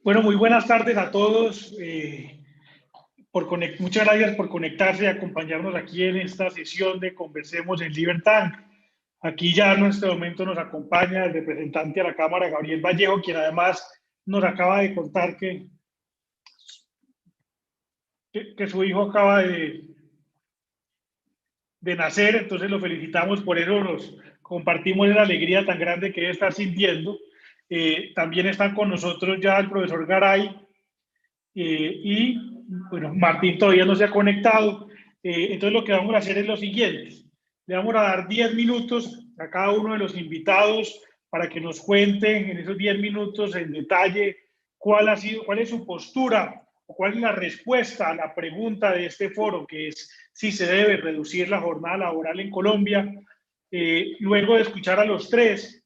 Bueno, muy buenas tardes a todos. Muchas gracias por conectarse y acompañarnos aquí en esta sesión de Conversemos en Libertad. Aquí ya en este momento nos acompaña el representante a la Cámara, Gabriel Vallejo, quien además nos acaba de contar que su hijo acaba de nacer, entonces lo felicitamos por eso, nos compartimos la alegría tan grande que debe estar sintiendo. También están con nosotros ya el profesor Garay, y bueno, Martín todavía no se ha conectado. Entonces lo que vamos a hacer es lo siguiente. Le vamos a dar 10 minutos a cada uno de los invitados para que nos cuenten en esos 10 minutos en detalle cuál es su postura o cuál es la respuesta a la pregunta de este foro, que es si se debe reducir la jornada laboral en Colombia. Luego de escuchar a los tres,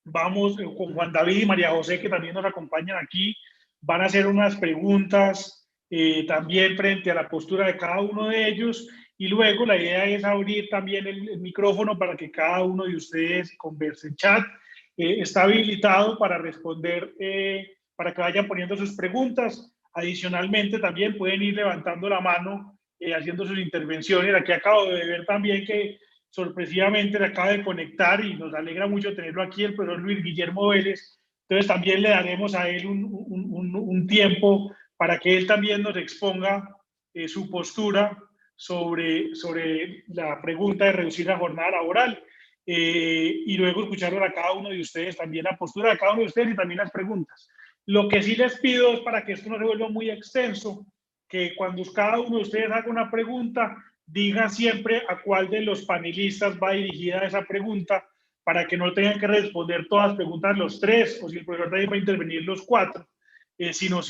vamos con Juan David y María José, que también nos acompañan aquí, van a hacer unas preguntas también frente a la postura de cada uno de ellos, y luego la idea es abrir también el micrófono para que cada uno de ustedes converse. En chat está habilitado para responder, para que vayan poniendo sus preguntas. Adicionalmente también pueden ir levantando la mano, haciendo sus intervenciones. Aquí acabo de ver también que sorpresivamente se acaba de conectar y nos alegra mucho tenerlo aquí, el profesor Luis Guillermo Vélez. Entonces también le daremos a él un tiempo para que él también nos exponga su postura sobre la pregunta de reducir la jornada laboral, y luego escucharlo a cada uno de ustedes, también la postura de cada uno de ustedes y también las preguntas. Lo que sí les pido es, para que esto no se vuelva muy extenso, que cuando cada uno de ustedes haga una pregunta, diga siempre a cuál de los panelistas va dirigida esa pregunta, para que no tengan que responder todas las preguntas los tres, o si el profesor también va a intervenir los cuatro, sino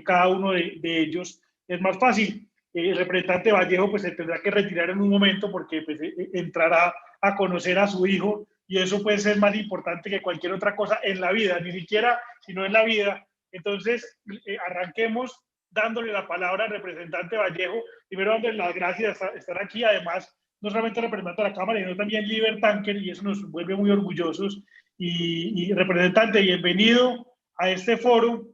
cada uno de ellos es más fácil. El representante Vallejo pues se tendrá que retirar en un momento porque pues, entrará a conocer a su hijo, y eso puede ser más importante que cualquier otra cosa en la vida, ni siquiera sino en la vida. Entonces, arranquemos dándole la palabra al representante Vallejo, primero dándole las gracias de estar aquí, además no solamente representante de la Cámara, sino también Libertanker, y eso nos vuelve muy orgullosos. Y representante, bienvenido a este foro,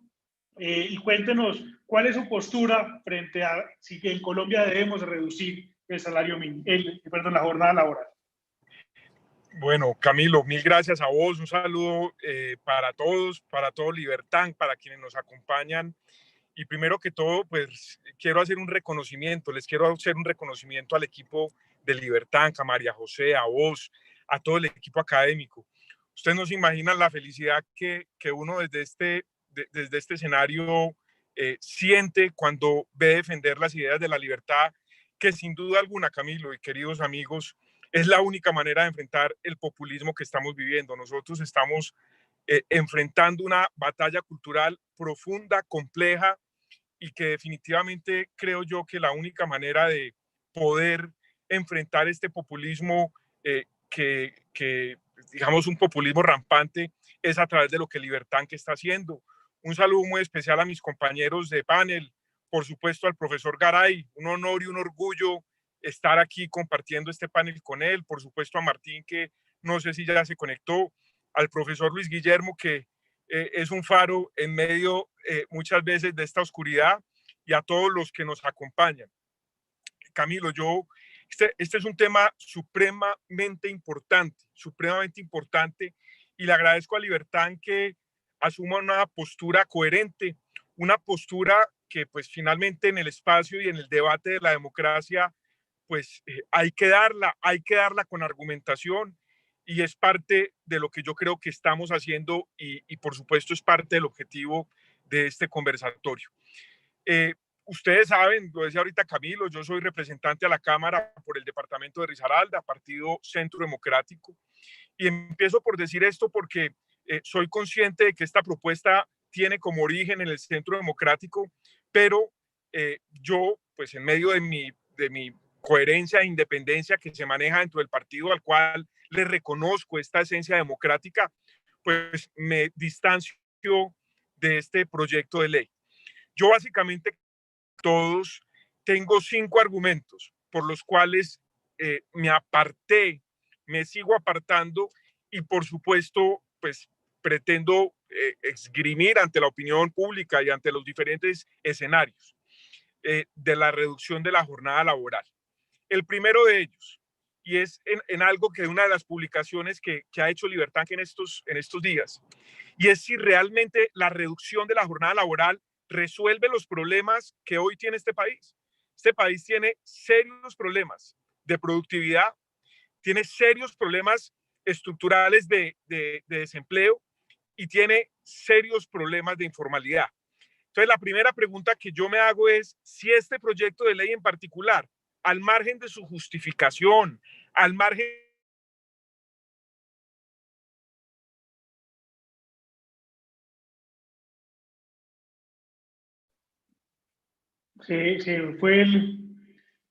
y cuéntenos cuál es su postura frente a si en Colombia debemos reducir el salario mínimo, la jornada laboral. Bueno, Camilo, mil gracias a vos, un saludo para todos, para todo Libertad, para quienes nos acompañan. Y primero que todo, pues quiero hacer un reconocimiento, les quiero hacer un reconocimiento al equipo de Libertad, a María José, a vos, a todo el equipo académico. Ustedes no se imaginan la felicidad que uno desde este escenario siente cuando ve defender las ideas de la libertad, que sin duda alguna, Camilo y queridos amigos, es la única manera de enfrentar el populismo que estamos viviendo. Nosotros estamos enfrentando una batalla cultural profunda, compleja, y que definitivamente creo yo que la única manera de poder enfrentar este populismo, que digamos un populismo rampante, es a través de lo que Libertad que está haciendo. Un saludo muy especial a mis compañeros de panel, por supuesto al profesor Garay, un honor y un orgullo estar aquí compartiendo este panel con él, por supuesto a Martín, que no sé si ya se conectó, al profesor Luis Guillermo, que es un faro en medio muchas veces de esta oscuridad, y a todos los que nos acompañan. Camilo, este es un tema supremamente importante, y le agradezco a Libertad que asuma una postura coherente, una postura que pues finalmente en el espacio y en el debate de la democracia pues hay que darla con argumentación, y es parte de lo que yo creo que estamos haciendo, y por supuesto es parte del objetivo de este conversatorio. Eh, Ustedes saben, lo decía ahorita Camilo, yo soy representante a la Cámara por el departamento de Risaralda, Partido Centro Democrático, y empiezo por decir esto porque soy consciente de que esta propuesta tiene como origen en el Centro Democrático, pero yo, pues en medio de mi coherencia e independencia que se maneja dentro del partido al cual le reconozco esta esencia democrática, pues me distancio de este proyecto de ley. Yo básicamente todos tengo 5 argumentos por los cuales me sigo apartando, y por supuesto, pues pretendo esgrimir ante la opinión pública y ante los diferentes escenarios de la reducción de la jornada laboral. El primero de ellos, y es en algo que una de las publicaciones que ha hecho Libertank en estos días, y es si realmente la reducción de la jornada laboral resuelve los problemas que hoy tiene este país. Este país tiene serios problemas de productividad, tiene serios problemas estructurales de desempleo y tiene serios problemas de informalidad. Entonces, la primera pregunta que yo me hago es si este proyecto de ley en particular, al margen de su justificación, al margen... Sí, sí, fue el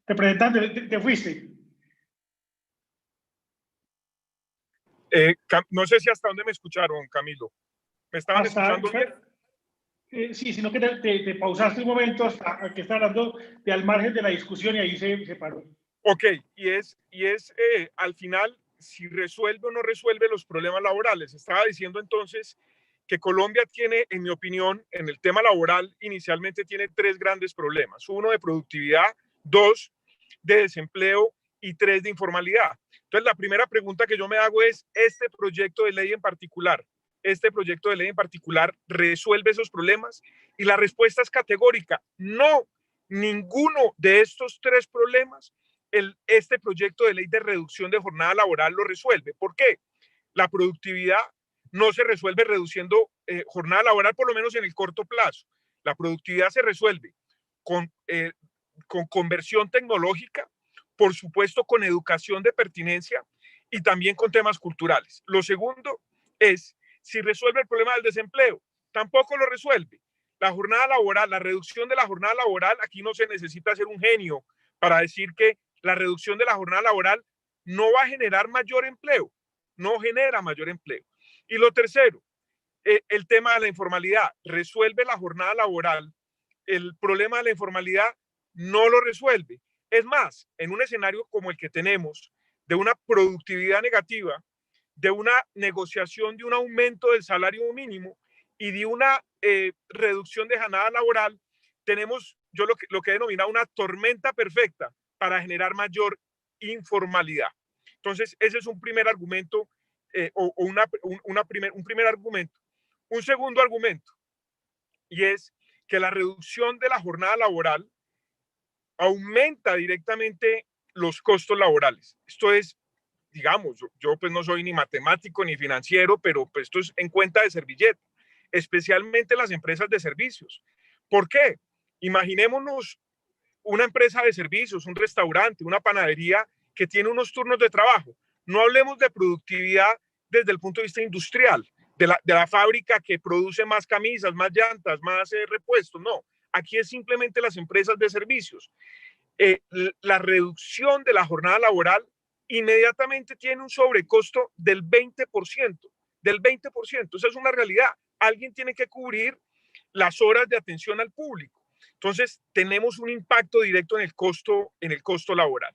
representante, te fuiste. No sé si hasta dónde me escucharon, Camilo. ¿Me estaban escuchando bien? Sí, sino que te pausaste un momento hasta que está hablando de al margen de la discusión y ahí se paró. Ok, y es al final si resuelve o no resuelve los problemas laborales. Estaba diciendo entonces que Colombia tiene, en mi opinión, en el tema laboral, inicialmente tiene tres grandes problemas. Uno de productividad, dos de desempleo y tres de informalidad. Entonces, la primera pregunta que yo me hago es, ¿este proyecto de ley en particular resuelve esos problemas? Y la respuesta es categórica, no, ninguno de estos tres problemas este proyecto de ley de reducción de jornada laboral lo resuelve. ¿Por qué? La productividad no se resuelve reduciendo jornada laboral, por lo menos en el corto plazo. La productividad se resuelve con conversión tecnológica, por supuesto con educación de pertinencia y también con temas culturales. Lo segundo es, si resuelve el problema del desempleo, tampoco lo resuelve. La jornada laboral, la reducción de la jornada laboral, aquí no se necesita ser un genio para decir que la reducción de la jornada laboral no va a generar mayor empleo, no genera mayor empleo. Y lo tercero, el tema de la informalidad, resuelve la jornada laboral, el problema de la informalidad no lo resuelve. Es más, en un escenario como el que tenemos, de una productividad negativa, de una negociación de un aumento del salario mínimo y de una reducción de jornada laboral, tenemos yo lo que he denominado una tormenta perfecta para generar mayor informalidad. Entonces, ese es un primer argumento un primer argumento. Un segundo argumento, y es que la reducción de la jornada laboral aumenta directamente los costos laborales. Esto es, digamos, yo pues no soy ni matemático ni financiero, pero pues esto es en cuenta de servilleta, especialmente las empresas de servicios. ¿Por qué? Imaginémonos una empresa de servicios, un restaurante, una panadería que tiene unos turnos de trabajo. No hablemos de productividad desde el punto de vista industrial, de la fábrica que produce más camisas, más llantas, más repuestos, no. Aquí es simplemente las empresas de servicios. La reducción de la jornada laboral inmediatamente tiene un sobrecosto del 20%, del 20%. Esa es una realidad. Alguien tiene que cubrir las horas de atención al público. Entonces, tenemos un impacto directo en el costo laboral.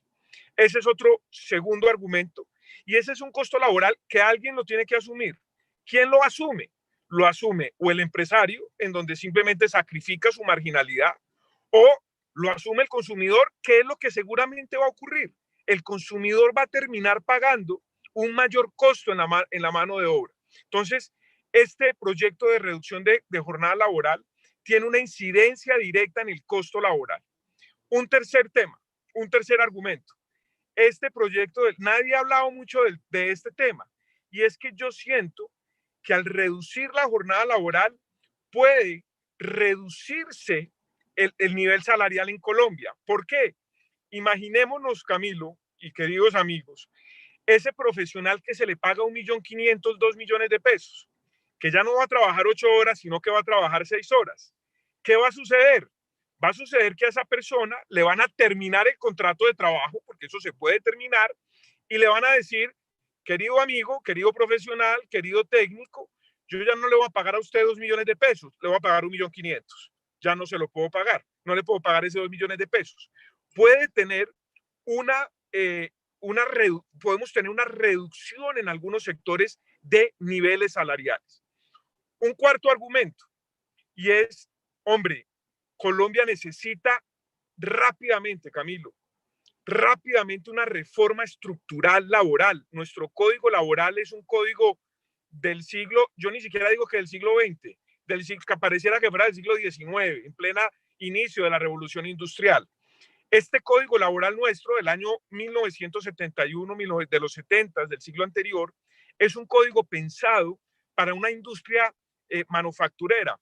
Ese es otro segundo argumento. Y ese es un costo laboral que alguien lo tiene que asumir. ¿Quién lo asume? Lo asume o el empresario, en donde simplemente sacrifica su marginalidad, o lo asume el consumidor, que es lo que seguramente va a ocurrir. El consumidor va a terminar pagando un mayor costo en la mano de obra. Entonces, este proyecto de reducción de jornada laboral tiene una incidencia directa en el costo laboral. Un tercer tema, un tercer argumento. Este proyecto, nadie ha hablado mucho de este tema, y es que yo siento que al reducir la jornada laboral puede reducirse el nivel salarial en Colombia. ¿Por qué? Imaginémonos, Camilo y queridos amigos, ese profesional que se le paga 1.500.000, 2 millones de pesos, que ya no va a trabajar 8 horas, sino que va a trabajar 6 horas. ¿Qué va a suceder? Va a suceder que a esa persona le van a terminar el contrato de trabajo, porque eso se puede terminar, y le van a decir, querido amigo, querido profesional, querido técnico, yo ya no le voy a pagar a usted 2 millones de pesos, le voy a pagar 1.500.000. Ya no se lo puedo pagar, no le puedo pagar ese 2 millones de pesos. Puede tener podemos tener una reducción en algunos sectores de niveles salariales. Un cuarto argumento, y es, hombre, Colombia necesita rápidamente, Camilo, rápidamente una reforma estructural laboral. Nuestro código laboral es un código del siglo, yo ni siquiera digo que del siglo XX, del siglo, que pareciera que fuera del siglo XIX, en plena inicio de la revolución industrial. Este código laboral nuestro del año 1971, de los 70 del siglo anterior, es un código pensado para una industria manufacturera,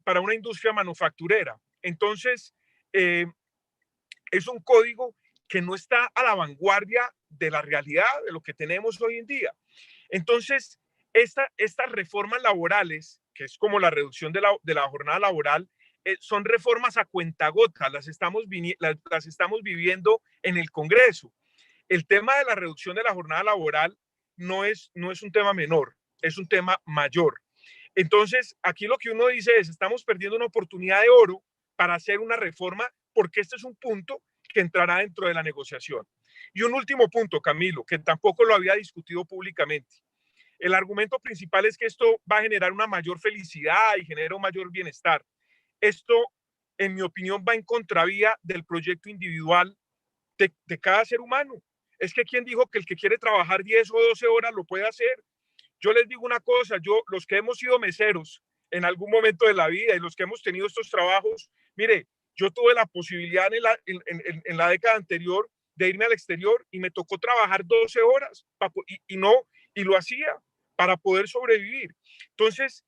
para una industria manufacturera. Entonces, es un código que no está a la vanguardia de la realidad de lo que tenemos hoy en día. Entonces, estas reformas laborales, que es como la reducción de la jornada laboral, son reformas a cuentagotas, las estamos viviendo en el Congreso. El tema de la reducción de la jornada laboral no es un tema menor, es un tema mayor. Entonces, aquí lo que uno dice es, estamos perdiendo una oportunidad de oro para hacer una reforma, porque este es un punto que entrará dentro de la negociación. Y un último punto, Camilo, que tampoco lo había discutido públicamente. El argumento principal es que esto va a generar una mayor felicidad y genera un mayor bienestar. Esto, en mi opinión, va en contravía del proyecto individual de cada ser humano. Es que ¿quién dijo que el que quiere trabajar 10 o 12 horas lo puede hacer? Yo les digo una cosa, los que hemos sido meseros en algún momento de la vida y los que hemos tenido estos trabajos, mire, yo tuve la posibilidad en la década anterior de irme al exterior y me tocó trabajar 12 horas y lo hacía para poder sobrevivir. Entonces,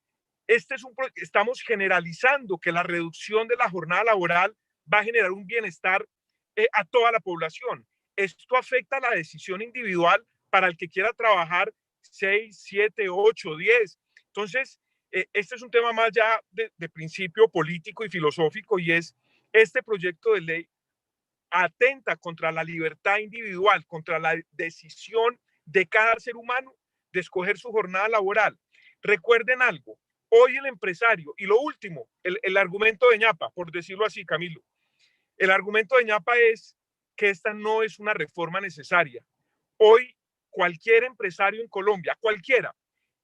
estamos generalizando que la reducción de la jornada laboral va a generar un bienestar a toda la población. Esto afecta a la decisión individual para el que quiera trabajar 6, 7, 8, 10. Entonces, este es un tema más ya de principio político y filosófico, y es este proyecto de ley atenta contra la libertad individual, contra la decisión de cada ser humano de escoger su jornada laboral. Recuerden algo, hoy el empresario, y lo último, el argumento de ñapa, por decirlo así, Camilo, el argumento de ñapa es que esta no es una reforma necesaria. Hoy cualquier empresario en Colombia, cualquiera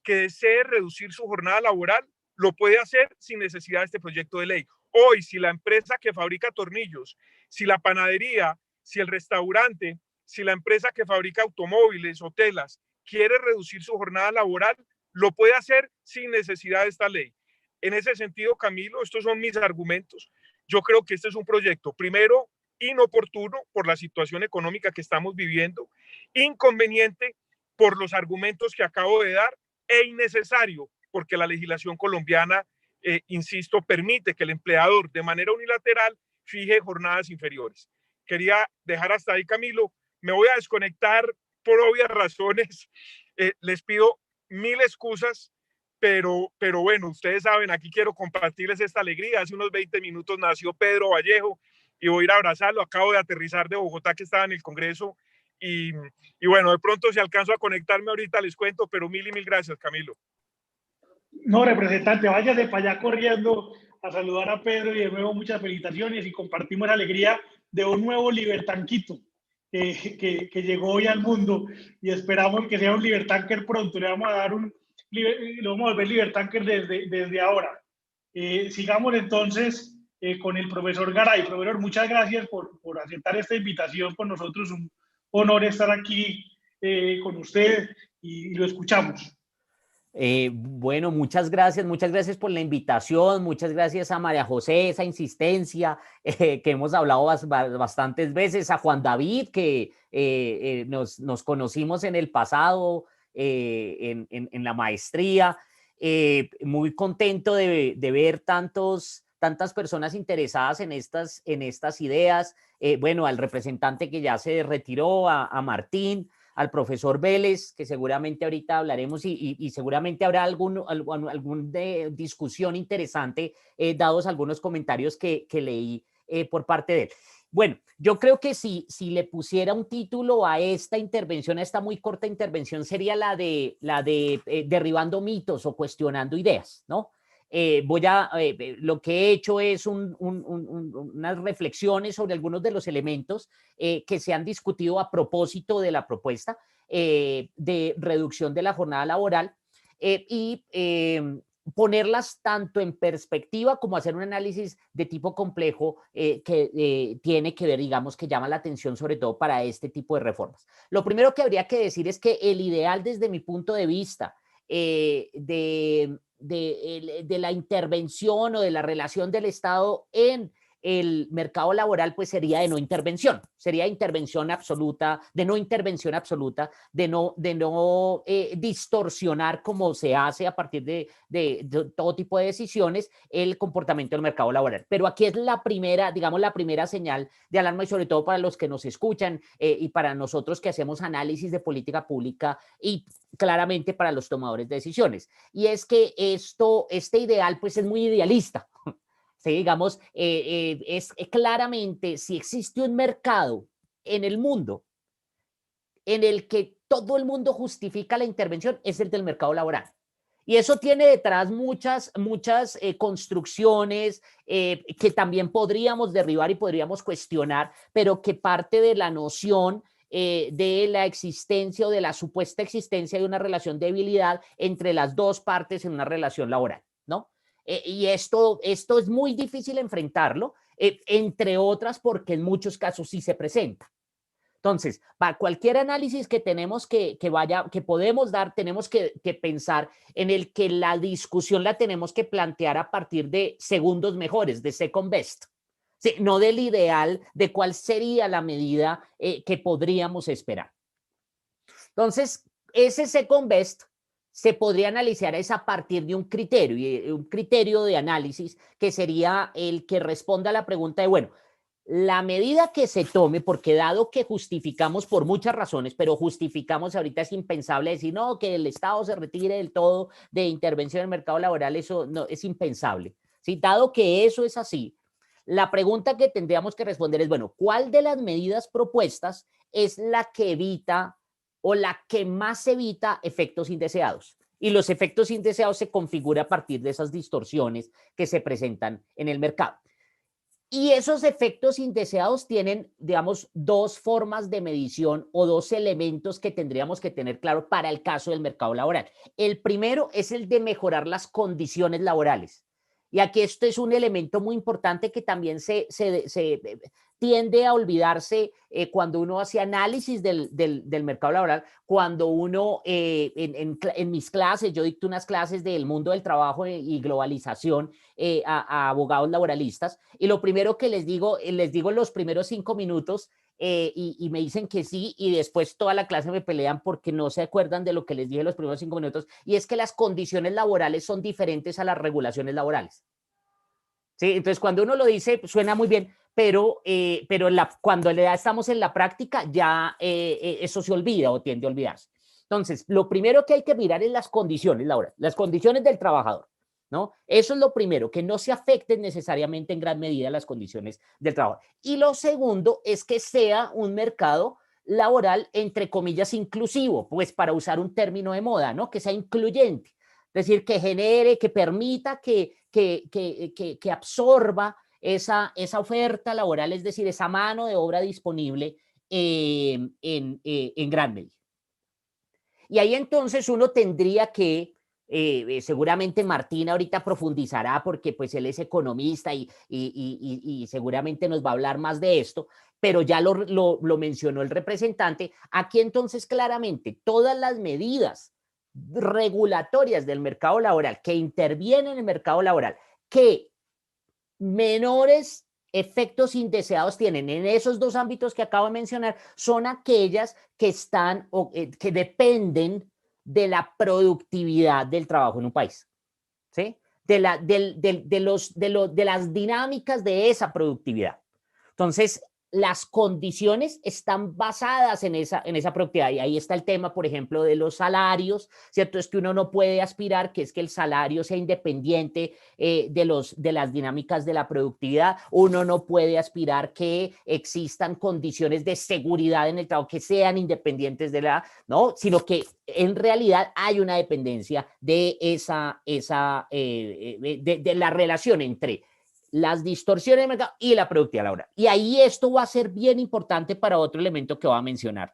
que desee reducir su jornada laboral, lo puede hacer sin necesidad de este proyecto de ley. Hoy, si la empresa que fabrica tornillos, si la panadería, si el restaurante, si la empresa que fabrica automóviles o telas quiere reducir su jornada laboral, lo puede hacer sin necesidad de esta ley. En ese sentido, Camilo, estos son mis argumentos. Yo creo que este es un proyecto, primero, inoportuno por la situación económica que estamos viviendo, inconveniente por los argumentos que acabo de dar e innecesario porque la legislación colombiana, insisto, permite que el empleador de manera unilateral fije jornadas inferiores. Quería dejar hasta ahí, Camilo. Me voy a desconectar por obvias razones. Les pido mil excusas, pero bueno, ustedes saben, aquí quiero compartirles esta alegría. Hace unos 20 minutos nació Pedro Vallejo y voy a ir a abrazarlo. Acabo de aterrizar de Bogotá, que estaba en el Congreso, y bueno, de pronto si alcanzo a conectarme ahorita les cuento, pero mil y mil gracias, Camilo. No, representante, váyase para allá corriendo a saludar a Pedro y de nuevo muchas felicitaciones y compartimos la alegría de un nuevo Libertanquito que llegó hoy al mundo y esperamos que sea un Libertanker pronto. Le vamos a dar lo vamos a volver Libertanker desde ahora. Sigamos entonces con el profesor Garay. Profesor, muchas gracias por aceptar esta invitación con nosotros. Un honor estar aquí con usted y lo escuchamos. Bueno, muchas gracias por la invitación, muchas gracias a María José, esa insistencia que hemos hablado bastantes veces, a Juan David, que nos conocimos en el pasado, en la maestría. Muy contento de ver tantas personas interesadas en estas ideas. Bueno, al representante que ya se retiró, a Martín, al profesor Vélez, que seguramente ahorita hablaremos y seguramente habrá alguna discusión interesante, dados algunos comentarios que leí por parte de él. Bueno, yo creo que si le pusiera un título a esta intervención, a esta muy corta intervención, sería la de derribando mitos o cuestionando ideas, ¿no? Lo que he hecho es unas reflexiones sobre algunos de los elementos que se han discutido a propósito de la propuesta de reducción de la jornada laboral. ponerlas tanto en perspectiva como hacer un análisis de tipo complejo que tiene que ver, digamos, que llama la atención sobre todo para este tipo de reformas. Lo primero que habría que decir es que el ideal desde mi punto de vista de la intervención o de la relación del Estado en el mercado laboral, pues sería de no intervención, sería intervención absoluta, de no intervención absoluta, de no distorsionar como se hace a partir de todo tipo de decisiones el comportamiento del mercado laboral. Pero aquí es la primera, digamos, la primera señal de alarma y sobre todo para los que nos escuchan y para nosotros que hacemos análisis de política pública y claramente para los tomadores de decisiones. Y es que este ideal pues es muy idealista. Sí, digamos, es claramente si existe un mercado en el mundo en el que todo el mundo justifica la intervención, es el del mercado laboral. Y eso tiene detrás muchas construcciones que también podríamos derribar y podríamos cuestionar, pero que parte de la noción de la existencia o de la supuesta existencia de una relación de debilidad entre las dos partes en una relación laboral, ¿no? Y esto es muy difícil enfrentarlo, entre otras porque en muchos casos sí se presenta. Entonces, para cualquier análisis que tenemos que podemos dar, tenemos que pensar en el que la discusión la tenemos que plantear a partir de segundos mejores, de second best. Sí, no del ideal de cuál sería la medida que podríamos esperar. Entonces, ese second best se podría analizar es a partir de un criterio de análisis que sería el que responda a la pregunta de, bueno, la medida que se tome, porque dado que justificamos por muchas razones, pero justificamos ahorita es impensable decir, no, que el Estado se retire del todo de intervención en el mercado laboral, eso no, es impensable. ¿Sí? Dado que eso es así, la pregunta que tendríamos que responder es, bueno, ¿cuál de las medidas propuestas es la que evita o la que más evita efectos indeseados? Y los efectos indeseados se configuran a partir de esas distorsiones que se presentan en el mercado. Y esos efectos indeseados tienen, digamos, dos formas de medición o dos elementos que tendríamos que tener claro para el caso del mercado laboral. El primero es el de mejorar las condiciones laborales. Y aquí esto es un elemento muy importante que también se tiende a olvidarse cuando uno hace análisis del mercado laboral, cuando uno en mis clases, yo dicto unas clases del mundo del trabajo y globalización a abogados laboralistas, y lo primero que les digo en los primeros 5 minutos, y me dicen que sí, y después toda la clase me pelean porque no se acuerdan de lo que les dije en los primeros 5 minutos, y es que las condiciones laborales son diferentes a las regulaciones laborales. ¿Sí? Entonces, cuando uno lo dice, suena muy bien, pero cuando ya estamos en la práctica, ya eso se olvida o tiende a olvidarse. Entonces, lo primero que hay que mirar es las condiciones laborales, las condiciones del trabajador, ¿no? Eso es lo primero, que no se afecten necesariamente en gran medida las condiciones del trabajo. Y lo segundo es que sea un mercado laboral, entre comillas, inclusivo, pues para usar un término de moda, ¿no? Que sea incluyente. Es decir, que genere, que permita que absorba esa oferta laboral, es decir, esa mano de obra disponible en gran medida. Y ahí entonces uno tendría que, seguramente Martín ahorita profundizará porque pues él es economista y seguramente nos va a hablar más de esto, pero ya lo mencionó el representante. Aquí entonces claramente todas las medidas regulatorias del mercado laboral que intervienen en el mercado laboral, que menores efectos indeseados tienen en esos dos ámbitos que acabo de mencionar, son aquellas que están o que dependen de la productividad del trabajo en un país, ¿sí? De las dinámicas de esa productividad. Entonces, las condiciones están basadas en esa productividad. Y ahí está el tema, por ejemplo, de los salarios, ¿cierto? Es que uno no puede aspirar que es que el salario sea independiente de las dinámicas de la productividad. Uno no puede aspirar que existan condiciones de seguridad en el trabajo que sean independientes de ¿no? Sino que en realidad hay una dependencia de de la relación entre las distorsiones de mercado y la productividad laboral. Y ahí esto va a ser bien importante para otro elemento que voy a mencionar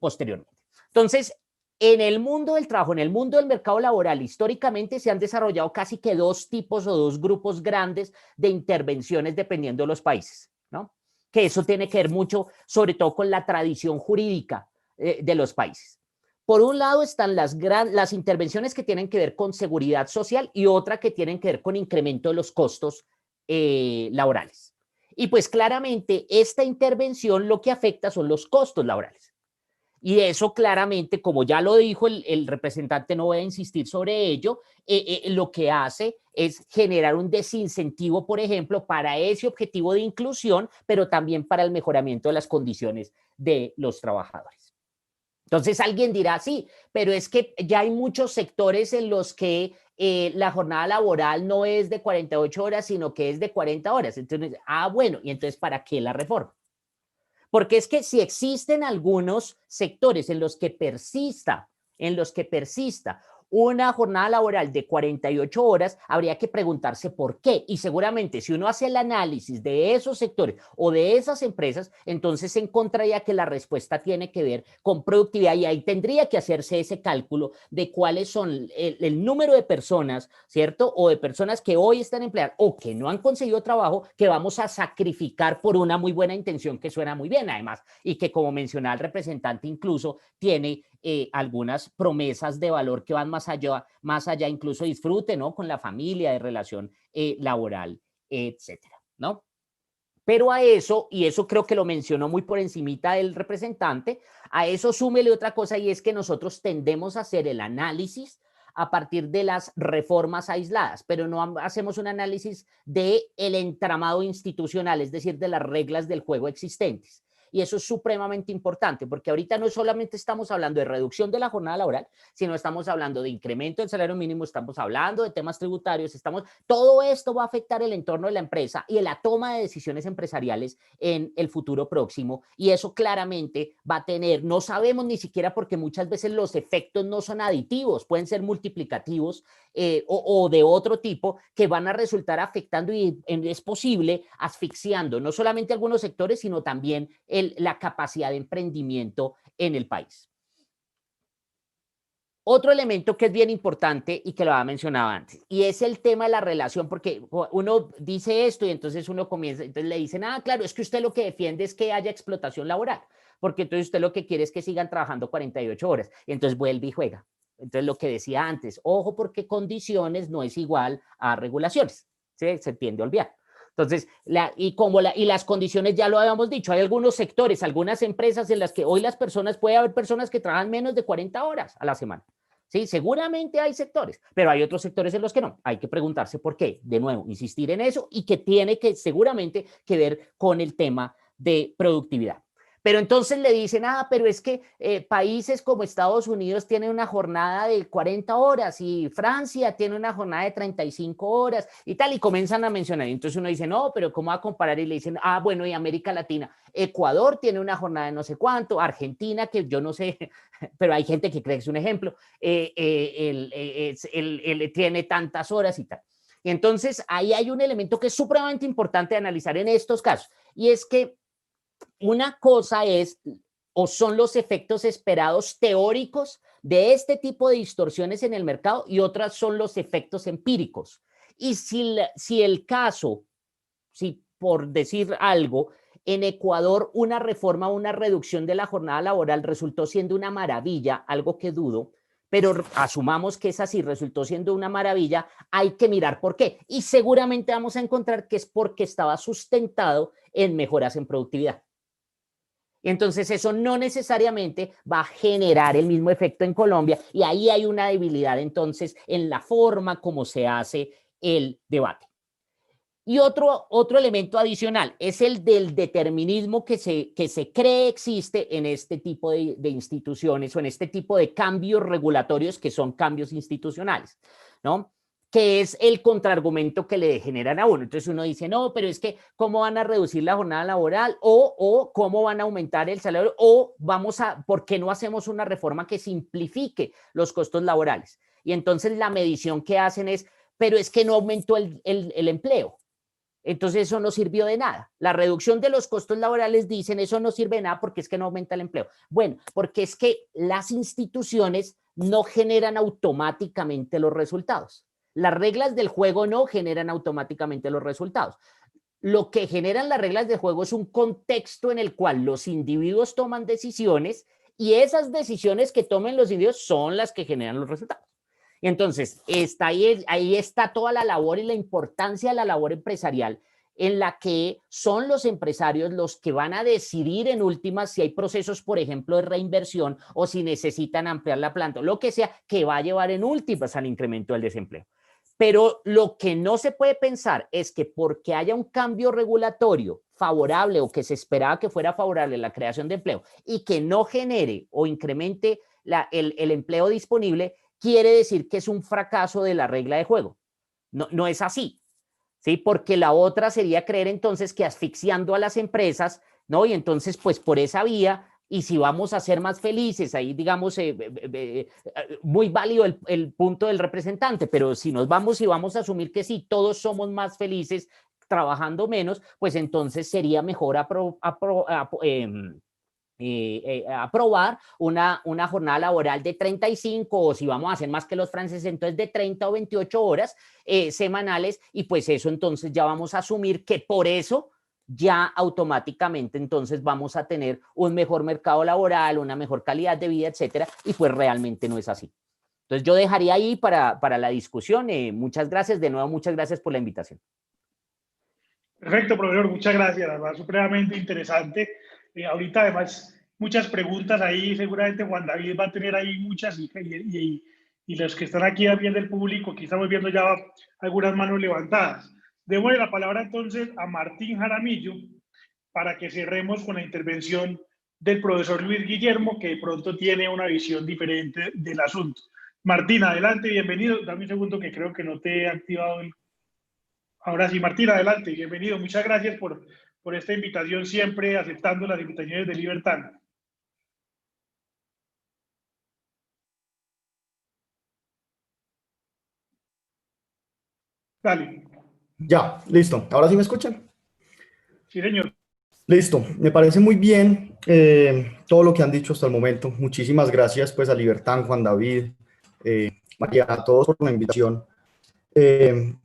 posteriormente. Entonces, En el mundo del trabajo, en el mundo del mercado laboral, históricamente se han desarrollado casi que dos tipos o dos grupos grandes de intervenciones dependiendo de los países, ¿no? Que eso tiene que ver mucho, sobre todo con la tradición jurídica de los países. Por un lado están las intervenciones que tienen que ver con seguridad social y otra que tienen que ver con incremento de los costos laborales. Y pues claramente esta intervención lo que afecta son los costos laborales. Y eso claramente, como ya lo dijo el representante, no voy a insistir sobre ello, lo que hace es generar un desincentivo, por ejemplo, para ese objetivo de inclusión, pero también para el mejoramiento de las condiciones de los trabajadores. Entonces alguien dirá, sí, pero es que ya hay muchos sectores en los que la jornada laboral no es de 48 horas, sino que es de 40 horas. Entonces, bueno, y entonces, ¿para qué la reforma? Porque es que si existen algunos sectores en los que persista una jornada laboral de 48 horas, habría que preguntarse por qué. Y seguramente si uno hace el análisis de esos sectores o de esas empresas, entonces se encontraría que la respuesta tiene que ver con productividad y ahí tendría que hacerse ese cálculo de cuáles son el número de personas, ¿cierto? O de personas que hoy están empleadas o que no han conseguido trabajo que vamos a sacrificar por una muy buena intención que suena muy bien además y que como mencionaba el representante incluso tiene algunas promesas de valor que van más allá incluso disfrute, ¿no? Con la familia, de relación laboral, etcétera, ¿no? Pero a eso, y eso creo que lo mencionó muy por encimita el representante, a eso súmele otra cosa y es que nosotros tendemos a hacer el análisis a partir de las reformas aisladas, pero no hacemos un análisis del entramado institucional, es decir, de las reglas del juego existentes. Y eso es supremamente importante, porque ahorita no solamente estamos hablando de reducción de la jornada laboral, sino estamos hablando de incremento del salario mínimo, estamos hablando de temas tributarios, todo esto va a afectar el entorno de la empresa y la toma de decisiones empresariales en el futuro próximo, y eso claramente va a tener, no sabemos ni siquiera porque muchas veces los efectos no son aditivos, pueden ser multiplicativos o de otro tipo que van a resultar afectando y es posible asfixiando no solamente algunos sectores, sino también la capacidad de emprendimiento en el país. Otro elemento que es bien importante y que lo había mencionado antes, y es el tema de la relación, porque uno dice esto y entonces uno comienza, entonces le dicen, claro, es que usted lo que defiende es que haya explotación laboral, porque entonces usted lo que quiere es que sigan trabajando 48 horas, y entonces vuelve y juega. Entonces lo que decía antes, ojo, porque condiciones no es igual a regulaciones, ¿sí? Se tiende a olvidar. Entonces, y las condiciones ya lo habíamos dicho, hay algunos sectores, algunas empresas en las que hoy puede haber personas que trabajan menos de 40 horas a la semana. Sí, seguramente hay sectores, pero hay otros sectores en los que no. Hay que preguntarse por qué. De nuevo, insistir en eso y que tiene que seguramente que ver con el tema de productividad. Pero entonces le dicen, pero es que países como Estados Unidos tienen una jornada de 40 horas y Francia tiene una jornada de 35 horas y tal, y comienzan a mencionar. Y entonces uno dice, no, pero ¿cómo va a comparar? Y le dicen, bueno, y América Latina, Ecuador tiene una jornada de no sé cuánto, Argentina, que yo no sé, pero hay gente que cree que es un ejemplo, tiene tantas horas y tal. Y entonces ahí hay un elemento que es supremamente importante de analizar en estos casos, y es que una cosa es o son los efectos esperados teóricos de este tipo de distorsiones en el mercado y otras son los efectos empíricos. Y si el caso, si por decir algo, en Ecuador una reforma, una reducción de la jornada laboral resultó siendo una maravilla, algo que dudo, pero asumamos que es así, resultó siendo una maravilla, hay que mirar por qué. Y seguramente vamos a encontrar que es porque estaba sustentado en mejoras en productividad. Entonces eso no necesariamente va a generar el mismo efecto en Colombia y ahí hay una debilidad entonces en la forma como se hace el debate. Y otro elemento adicional es el del determinismo que se cree existe en este tipo de instituciones o en este tipo de cambios regulatorios que son cambios institucionales, ¿no? Que es el contraargumento que le generan a uno. Entonces uno dice, no, pero es que ¿cómo van a reducir la jornada laboral? O ¿cómo van a aumentar el salario? O ¿por qué no hacemos una reforma que simplifique los costos laborales? Y entonces la medición que hacen es, pero es que no aumentó el empleo. Entonces eso no sirvió de nada. La reducción de los costos laborales, dicen, eso no sirve de nada porque es que no aumenta el empleo. Bueno, porque es que las instituciones no generan automáticamente los resultados. Las reglas del juego no generan automáticamente los resultados. Lo que generan las reglas del juego es un contexto en el cual los individuos toman decisiones y esas decisiones que tomen los individuos son las que generan los resultados. Y entonces, ahí está toda la labor y la importancia de la labor empresarial, en la que son los empresarios los que van a decidir en últimas si hay procesos, por ejemplo, de reinversión o si necesitan ampliar la planta, lo que sea, que va a llevar en últimas al incremento del desempleo. Pero lo que no se puede pensar es que porque haya un cambio regulatorio favorable o que se esperaba que fuera favorable a la creación de empleo y que no genere o incremente el empleo disponible, quiere decir que es un fracaso de la regla de juego. No es así, ¿sí? Porque la otra sería creer entonces que asfixiando a las empresas, ¿no? Y entonces, pues por esa vía, y si vamos a ser más felices, ahí digamos, muy válido el punto del representante, pero si nos vamos y vamos a asumir que sí, todos somos más felices trabajando menos, pues entonces sería mejor aprobar una jornada laboral de 35 o si vamos a hacer más que los franceses, entonces de 30 o 28 horas semanales y pues eso entonces ya vamos a asumir que por eso ya automáticamente entonces vamos a tener un mejor mercado laboral, una mejor calidad de vida, etcétera, y pues realmente no es así. Entonces yo dejaría ahí para la discusión. Muchas gracias, de nuevo muchas gracias por la invitación. Perfecto, profesor, muchas gracias, además supremamente interesante. Ahorita además muchas preguntas ahí, seguramente Juan David va a tener ahí muchas y los que están aquí también del público, aquí estamos viendo ya algunas manos levantadas. Démosle la palabra entonces a Martín Jaramillo para que cerremos con la intervención del profesor Luis Guillermo, que de pronto tiene una visión diferente del asunto. Martín, adelante, bienvenido. Dame un segundo que creo que no te he activado el... Ahora sí, Martín, adelante, bienvenido. Muchas gracias por esta invitación, siempre aceptando las invitaciones de Libertad. Dale. Ya, listo. ¿Ahora sí me escuchan? Sí, señor. Listo. Me parece muy bien todo lo que han dicho hasta el momento. Muchísimas gracias pues a Libertad, Juan David, María, a todos por la invitación. En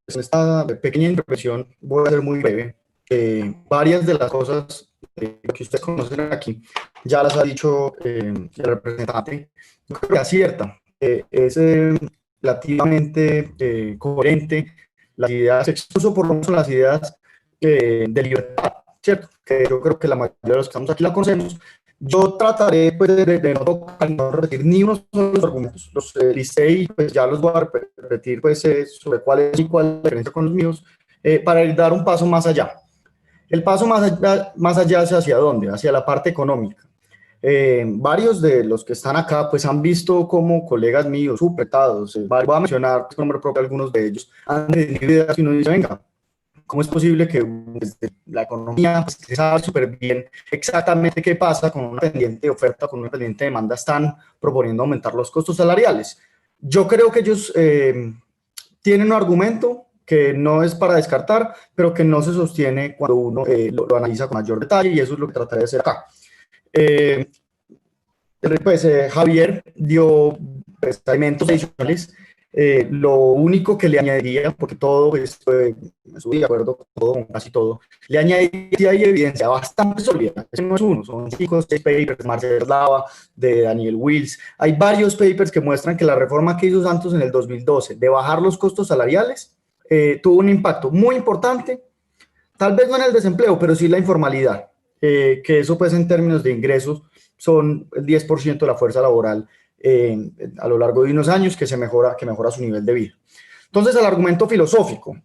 esta pequeña intervención voy a ser muy breve. Varias de las cosas que ustedes conocen aquí ya las ha dicho el representante. Yo creo que acierta. Es relativamente coherente las ideas, expuso por lo menos las ideas de libertad, ¿cierto? Que yo creo que la mayoría de los que estamos aquí la conocemos. Yo trataré pues, de no tocar, no repetir ni uno solo de los argumentos. Los listé y pues ya los voy a repetir pues, sobre cuál es la diferencia con los míos para ir dar un paso más allá. El paso más allá es hacia dónde, hacia la parte económica. Varios de los que están acá pues han visto como colegas míos supretados, voy a mencionar con nombre propio algunos de ellos, han tenido ideas y uno dice, venga, ¿cómo es posible que desde la economía pues, se sabe súper bien exactamente qué pasa con una pendiente oferta, con una pendiente demanda, están proponiendo aumentar los costos salariales? Yo creo que ellos tienen un argumento que no es para descartar, pero que no se sostiene cuando uno lo analiza con mayor detalle, y eso es lo que trataré de hacer acá. Javier dio elementos adicionales. Lo único que le añadiría, porque todo estoy de acuerdo con todo, con casi todo, le añadiría hay evidencia bastante sólida. Ese no es uno, son 5 o 6 papers, Marcel Lava, de Daniel Wills. Hay varios papers que muestran que la reforma que hizo Santos en el 2012 de bajar los costos salariales tuvo un impacto muy importante, tal vez no en el desempleo, pero sí la informalidad, que eso pues en términos de ingresos son el 10% de la fuerza laboral a lo largo de unos años que mejora su nivel de vida. Entonces, el argumento filosófico,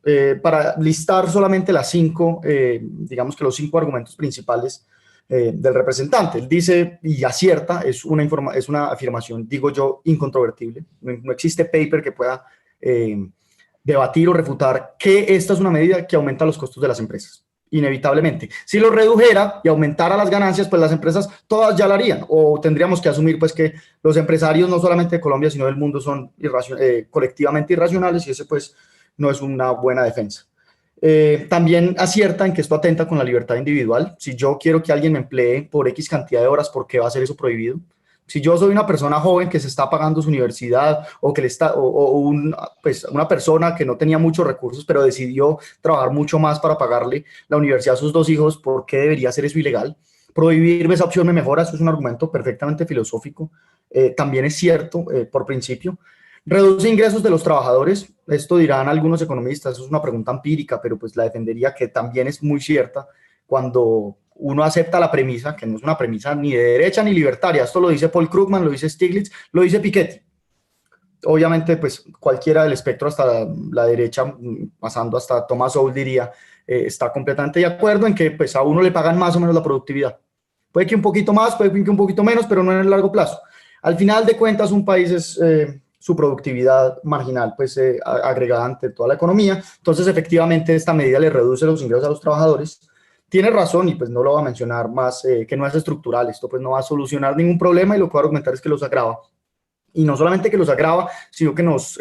para listar solamente las 5, digamos que los 5 argumentos principales del representante, él dice, y acierta, es una afirmación, digo yo, incontrovertible. No existe paper que pueda debatir o refutar que esta es una medida que aumenta los costos de las empresas. Inevitablemente. Si lo redujera y aumentara las ganancias, pues las empresas todas ya lo harían, o tendríamos que asumir pues que los empresarios no solamente de Colombia, sino del mundo son colectivamente irracionales, y ese pues no es una buena defensa. También acierta en que esto atenta con la libertad individual. Si yo quiero que alguien me emplee por X cantidad de horas, ¿por qué va a ser eso prohibido? Si yo soy una persona joven que se está pagando su universidad o que le está, pues una persona que no tenía muchos recursos, pero decidió trabajar mucho más para pagarle la universidad a sus 2 hijos, ¿por qué debería ser eso ilegal? Prohibirme esa opción me mejora, eso es un argumento perfectamente filosófico. También es cierto, por principio. Reduce ingresos de los trabajadores, esto dirán algunos economistas, eso es una pregunta empírica, pero pues la defendería, que también es muy cierta cuando uno acepta la premisa, que no es una premisa ni de derecha ni libertaria, esto lo dice Paul Krugman, lo dice Stiglitz, lo dice Piketty. Obviamente, pues cualquiera del espectro hasta la derecha, pasando hasta Thomas Sowell, diría, está completamente de acuerdo en que pues a uno le pagan más o menos la productividad. Puede que un poquito más, puede que un poquito menos, pero no en el largo plazo. Al final de cuentas, un país es su productividad marginal, pues agregada ante toda la economía. Entonces, efectivamente, esta medida le reduce los ingresos a los trabajadores. Tiene razón, y pues no lo voy a mencionar más, que no es estructural. Esto pues no va a solucionar ningún problema, y lo que voy a argumentar es que los agrava. Y no solamente que los agrava, sino que nos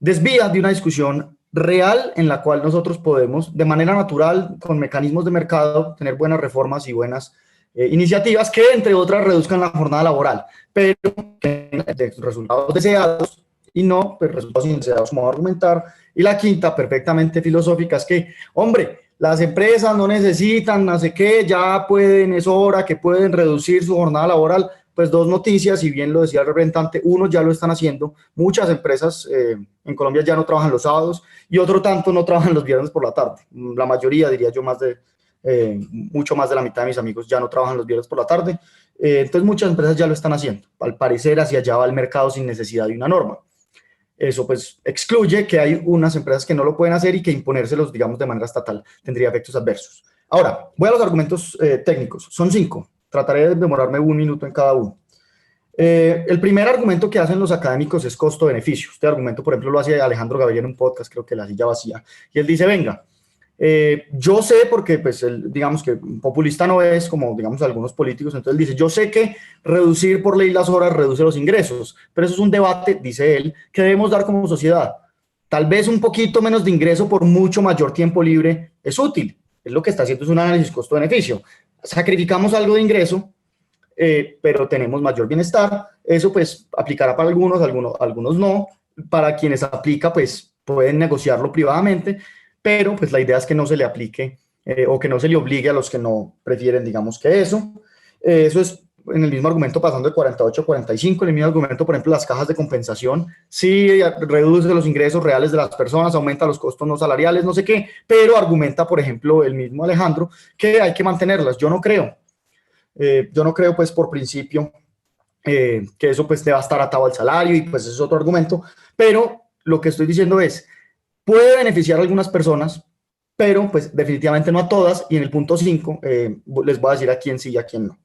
desvía de una discusión real en la cual nosotros podemos, de manera natural, con mecanismos de mercado, tener buenas reformas y buenas iniciativas que, entre otras, reduzcan la jornada laboral, pero que de resultados deseados y no pues, resultados indeseados, como argumentar. Y la quinta, perfectamente filosófica, es que, hombre, las empresas no necesitan, no sé qué, ya pueden, es hora que pueden reducir su jornada laboral. Pues dos noticias, y bien lo decía el representante, uno, ya lo están haciendo, muchas empresas en Colombia ya no trabajan los sábados, y otro tanto no trabajan los viernes por la tarde. La mayoría, diría yo, mucho más de la mitad de mis amigos ya no trabajan los viernes por la tarde. Entonces muchas empresas ya lo están haciendo. Al parecer hacia allá va el mercado sin necesidad de una norma. Eso pues excluye que hay unas empresas que no lo pueden hacer y que imponérselos, digamos, de manera estatal tendría efectos adversos. Ahora, voy a los argumentos técnicos. Son 5. Trataré de demorarme 1 minuto en cada uno. El primer argumento que hacen los académicos es costo-beneficio. Este argumento, por ejemplo, lo hace Alejandro Gaviria en un podcast, creo que La Silla Vacía, y él dice, venga, yo sé, porque pues él, digamos que populista no es como, digamos, algunos políticos, entonces él dice, yo sé que reducir por ley las horas reduce los ingresos, pero eso es un debate, dice él, que debemos dar como sociedad. Tal vez un poquito menos de ingreso por mucho mayor tiempo libre es útil. Es lo que está haciendo, es un análisis costo-beneficio. Sacrificamos algo de ingreso, pero tenemos mayor bienestar. Eso pues aplicará para algunos no. Para quienes aplica, pues pueden negociarlo privadamente, pero pues la idea es que no se le aplique o que no se le obligue a los que no prefieren, digamos, que eso. Eso es en el mismo argumento, pasando de 48 a 45, en el mismo argumento, por ejemplo, las cajas de compensación, sí reduce los ingresos reales de las personas, aumenta los costos no salariales, no sé qué, pero argumenta, por ejemplo, el mismo Alejandro, que hay que mantenerlas. Yo no creo, pues, por principio, que eso pues deba estar atado al salario, y pues ese es otro argumento, pero lo que estoy diciendo es, puede beneficiar a algunas personas, pero pues definitivamente no a todas, y en el punto 5 les voy a decir a quién sí y a quién no.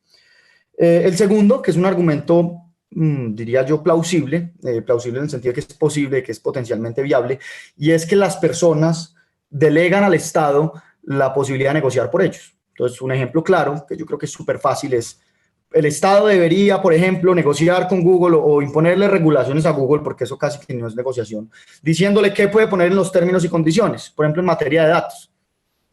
El segundo, que es un argumento, diría yo, plausible en el sentido de que es posible, que es potencialmente viable, y es que las personas delegan al Estado la posibilidad de negociar por ellos. Entonces, un ejemplo claro, que yo creo que es súper fácil, es el Estado debería, por ejemplo, negociar con Google o imponerle regulaciones a Google, porque eso casi que no es negociación, diciéndole qué puede poner en los términos y condiciones, por ejemplo, en materia de datos.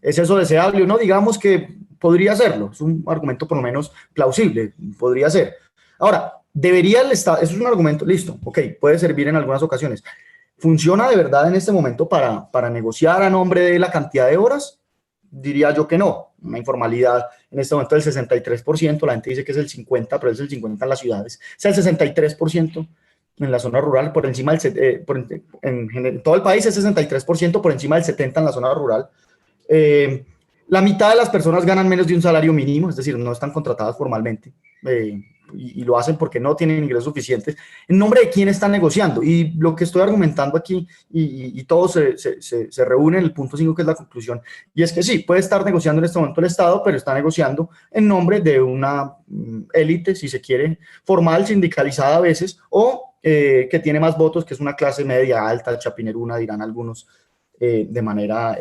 ¿Es eso deseable o no? Digamos que podría serlo, es un argumento por lo menos plausible, podría ser. Ahora, debería el Estado, eso es un argumento, listo, ok, puede servir en algunas ocasiones. ¿Funciona de verdad en este momento para negociar a nombre de la cantidad de horas? Diría yo que no. Una informalidad en este momento del 63%, la gente dice que es el 50%, pero es el 50% en las ciudades, es el 63% en la zona rural, por encima del, en todo el país es 63%, por encima del 70% en la zona rural. La mitad de las personas ganan menos de un salario mínimo, es decir, no están contratadas formalmente, y lo hacen porque no tienen ingresos suficientes. ¿En nombre de quién están negociando? Y lo que estoy argumentando aquí, y todo se reúne en el punto 5, que es la conclusión, y es que sí, puede estar negociando en este momento el Estado, pero está negociando en nombre de una élite, si se quiere, formal, sindicalizada a veces, o que tiene más votos, que es una clase media alta, chapineruna, dirán algunos, de manera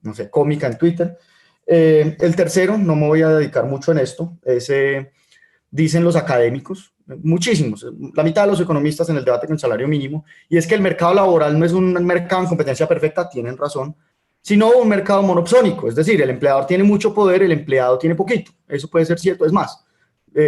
no sé, cómica en Twitter. El tercero, no me voy a dedicar mucho en esto, es, dicen los académicos, muchísimos, la mitad de los economistas en el debate con el salario mínimo, y es que el mercado laboral no es un mercado en competencia perfecta, tienen razón, sino un mercado monopsónico, es decir, el empleador tiene mucho poder, el empleado tiene poquito. Eso puede ser cierto, es más,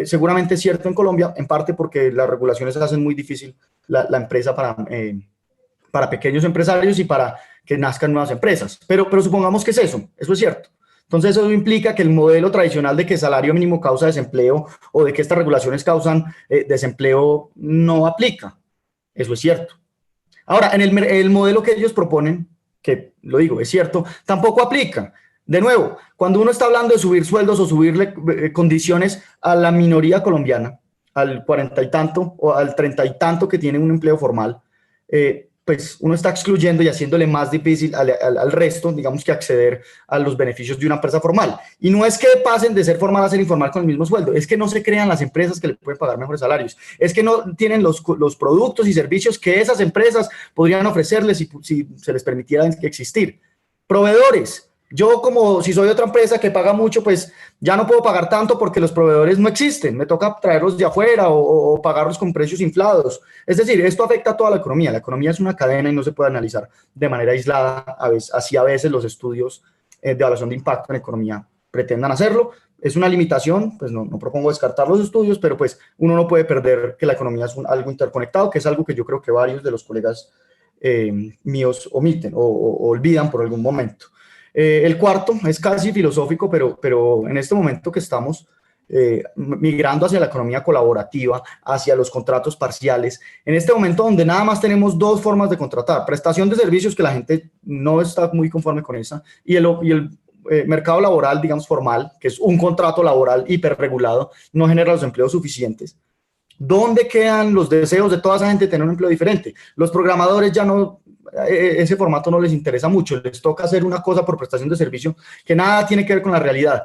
seguramente es cierto en Colombia, en parte porque las regulaciones hacen muy difícil la empresa para pequeños empresarios y para que nazcan nuevas empresas. Pero supongamos que es eso es cierto. Entonces eso implica que el modelo tradicional de que el salario mínimo causa desempleo o de que estas regulaciones causan desempleo no aplica. Eso es cierto. Ahora, en el modelo que ellos proponen, que lo digo, es cierto, tampoco aplica. De nuevo, cuando uno está hablando de subir sueldos o subirle condiciones a la minoría colombiana, al 40 y tanto o al 30 y tanto que tienen un empleo formal, pues uno está excluyendo y haciéndole más difícil al resto, digamos, que acceder a los beneficios de una empresa formal. Y no es que pasen de ser formal a ser informal con el mismo sueldo, es que no se crean las empresas que le pueden pagar mejores salarios, es que no tienen los productos y servicios que esas empresas podrían ofrecerles si se les permitiera existir. Proveedores. Yo, como si soy otra empresa que paga mucho, pues ya no puedo pagar tanto porque los proveedores no existen. Me toca traerlos de afuera o pagarlos con precios inflados. Es decir, esto afecta a toda la economía. La economía es una cadena y no se puede analizar de manera aislada. Así a veces los estudios de evaluación de impacto en economía pretendan hacerlo. Es una limitación, pues no propongo descartar los estudios, pero pues uno no puede perder que la economía es algo interconectado, que es algo que yo creo que varios de los colegas míos omiten o olvidan por algún momento. El cuarto es casi filosófico, pero en este momento que estamos migrando hacia la economía colaborativa, hacia los contratos parciales, en este momento donde nada más tenemos dos formas de contratar: prestación de servicios, que la gente no está muy conforme con esa, y el mercado laboral, digamos, formal, que es un contrato laboral hiperregulado, no genera los empleos suficientes. ¿Dónde quedan los deseos de toda esa gente de tener un empleo diferente? Los programadores ya no, ese formato no les interesa mucho, les toca hacer una cosa por prestación de servicio que nada tiene que ver con la realidad.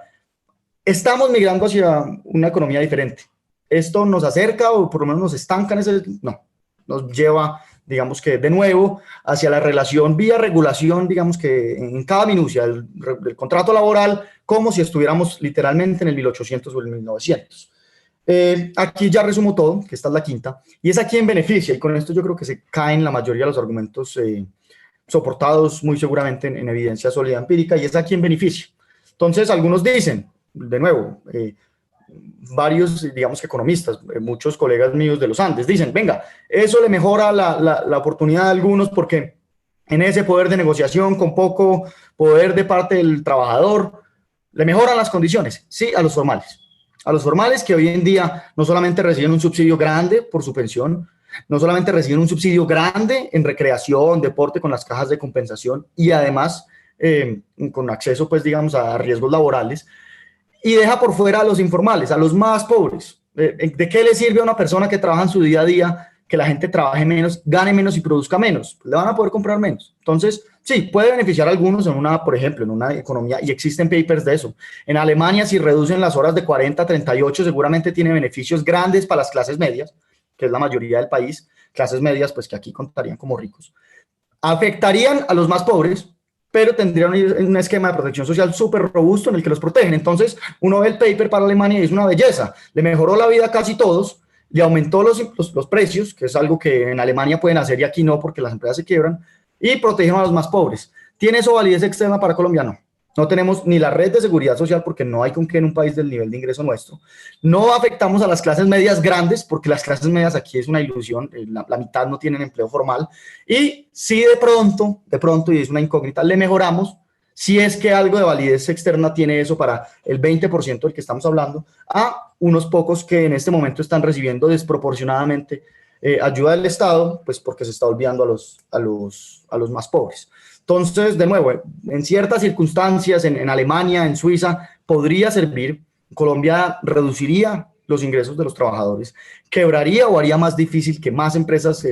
Estamos migrando hacia una economía diferente. ¿Esto nos acerca o por lo menos nos estanca en ese? No, nos lleva, digamos que de nuevo, hacia la relación vía regulación, digamos que en cada minucia del contrato laboral, como si estuviéramos literalmente en el 1800 o el 1900. Aquí ya resumo todo, que esta es la quinta, y es a quien beneficia, y con esto yo creo que se caen la mayoría de los argumentos soportados muy seguramente en evidencia sólida empírica, y es a quien beneficia. Entonces, algunos dicen, de nuevo, varios, digamos que economistas, muchos colegas míos de los Andes, dicen, venga, eso le mejora la oportunidad a algunos porque en ese poder de negociación con poco poder de parte del trabajador, le mejoran las condiciones, sí, a los formales. A los formales que hoy en día no solamente reciben un subsidio grande por su pensión, no solamente reciben un subsidio grande en recreación, deporte con las cajas de compensación y además con acceso, pues digamos, a riesgos laborales, y deja por fuera a los informales, a los más pobres. ¿De qué le sirve a una persona que trabaja en su día a día que la gente trabaje menos, gane menos y produzca menos? Pues le van a poder comprar menos. Entonces, sí, puede beneficiar a algunos por ejemplo, en una economía, y existen papers de eso. En Alemania, si reducen las horas de 40 a 38, seguramente tiene beneficios grandes para las clases medias, que es la mayoría del país. Clases medias, pues que aquí contarían como ricos. Afectarían a los más pobres, pero tendrían un esquema de protección social súper robusto en el que los protegen. Entonces, uno ve el paper para Alemania y es una belleza. Le mejoró la vida a casi todos, le aumentó los precios, que es algo que en Alemania pueden hacer y aquí no porque las empresas se quiebran, y protegieron a los más pobres. ¿Tiene eso validez externa para Colombia? No. No tenemos ni la red de seguridad social porque no hay con qué en un país del nivel de ingreso nuestro. No afectamos a las clases medias grandes porque las clases medias aquí es una ilusión, la mitad no tienen empleo formal. Y sí de pronto, y es una incógnita, le mejoramos, si es que algo de validez externa tiene eso para el 20% del que estamos hablando, a unos pocos que en este momento están recibiendo desproporcionadamente ayuda del Estado, pues porque se está olvidando a los más pobres. Entonces, de nuevo, en ciertas circunstancias, en Alemania, en Suiza, podría servir. Colombia reduciría los ingresos de los trabajadores, quebraría o haría más difícil que más empresas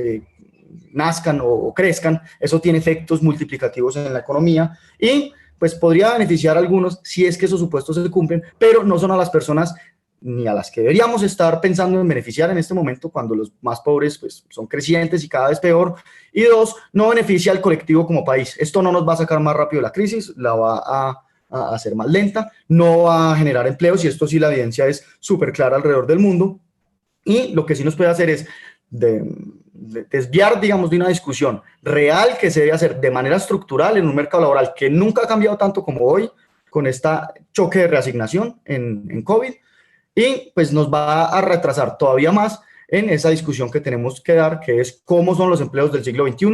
nazcan o crezcan. Eso tiene efectos multiplicativos en la economía y pues podría beneficiar a algunos si es que esos supuestos se cumplen, pero no son a las personas ni a las que deberíamos estar pensando en beneficiar en este momento, cuando los más pobres pues, son crecientes y cada vez peor. Y dos, no beneficia al colectivo como país. Esto no nos va a sacar más rápido la crisis, la va a hacer más lenta, no va a generar empleos, y esto sí la evidencia es súper clara alrededor del mundo. Y lo que sí nos puede hacer es desviar, digamos, de una discusión real que se debe hacer de manera estructural en un mercado laboral que nunca ha cambiado tanto como hoy, con este choque de reasignación en COVID, y pues nos va a retrasar todavía más en esa discusión que tenemos que dar, que es cómo son los empleos del siglo XXI,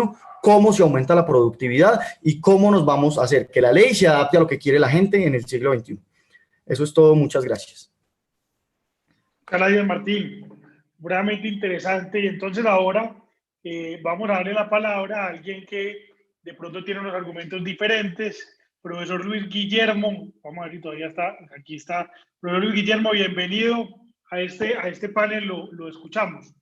cómo se aumenta la productividad y cómo nos vamos a hacer que la ley se adapte a lo que quiere la gente en el siglo XXI. Eso es todo, muchas gracias. Gracias, Martín. Realmente interesante. Y entonces ahora vamos a darle la palabra a alguien que de pronto tiene unos argumentos diferentes. Profesor Luis Guillermo, vamos a ver si todavía está, aquí está. Profesor Luis Guillermo, bienvenido a este panel, lo escuchamos.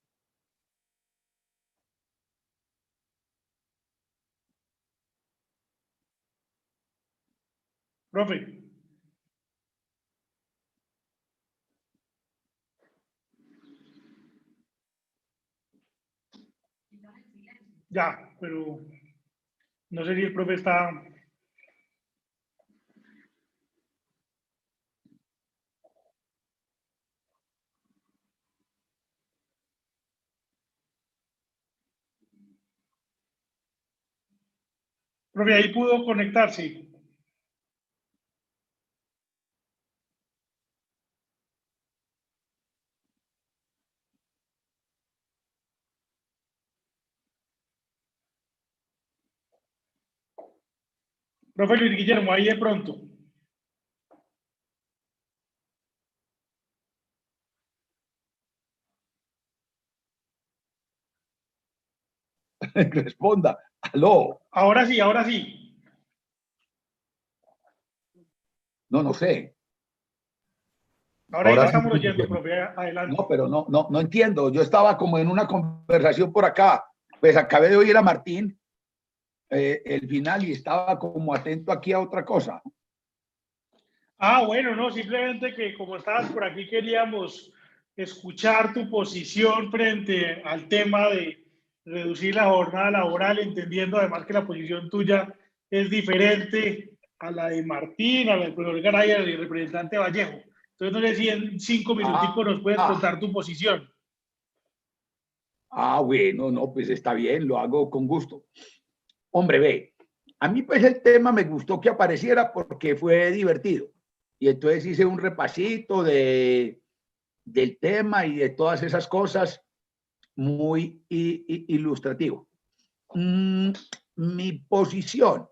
Profe. Ya, pero no sé si el profe está... Profe, ahí pudo conectarse. Profe Luis Guillermo, ahí de pronto. Responda. Aló. Ahora sí, ahora sí. No sé. Ahora Ahora la sí, estamos oyendo, profe, adelante. No, pero no entiendo. Yo estaba como en una conversación por acá. Pues acabé de oír a Martín el final y estaba como atento aquí a otra cosa. Ah, bueno, no, simplemente que como estabas por aquí queríamos escuchar tu posición frente al tema de reducir la jornada laboral, entendiendo además que la posición tuya es diferente a la de Martín, a la del profesor Garay y del representante Vallejo. Entonces, no sé si en 5 minuticos nos puedes contar tu posición. Bueno, no, pues está bien, lo hago con gusto. Hombre, ve, a mí pues el tema me gustó que apareciera porque fue divertido. Y entonces hice un repasito del tema y de todas esas cosas muy ilustrativo. Mi posición,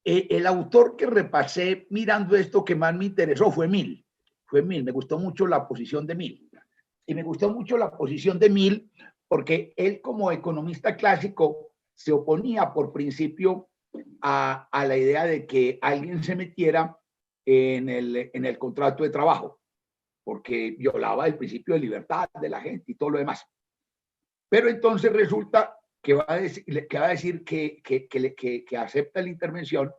el autor que repasé mirando esto que más me interesó fue Mill. Me gustó mucho la posición de Mill. Y me gustó mucho la posición de Mill porque él como economista clásico se oponía por principio a la idea de que alguien se metiera en el contrato de trabajo, porque violaba el principio de libertad de la gente y todo lo demás. Pero entonces resulta que va a decir que acepta la intervención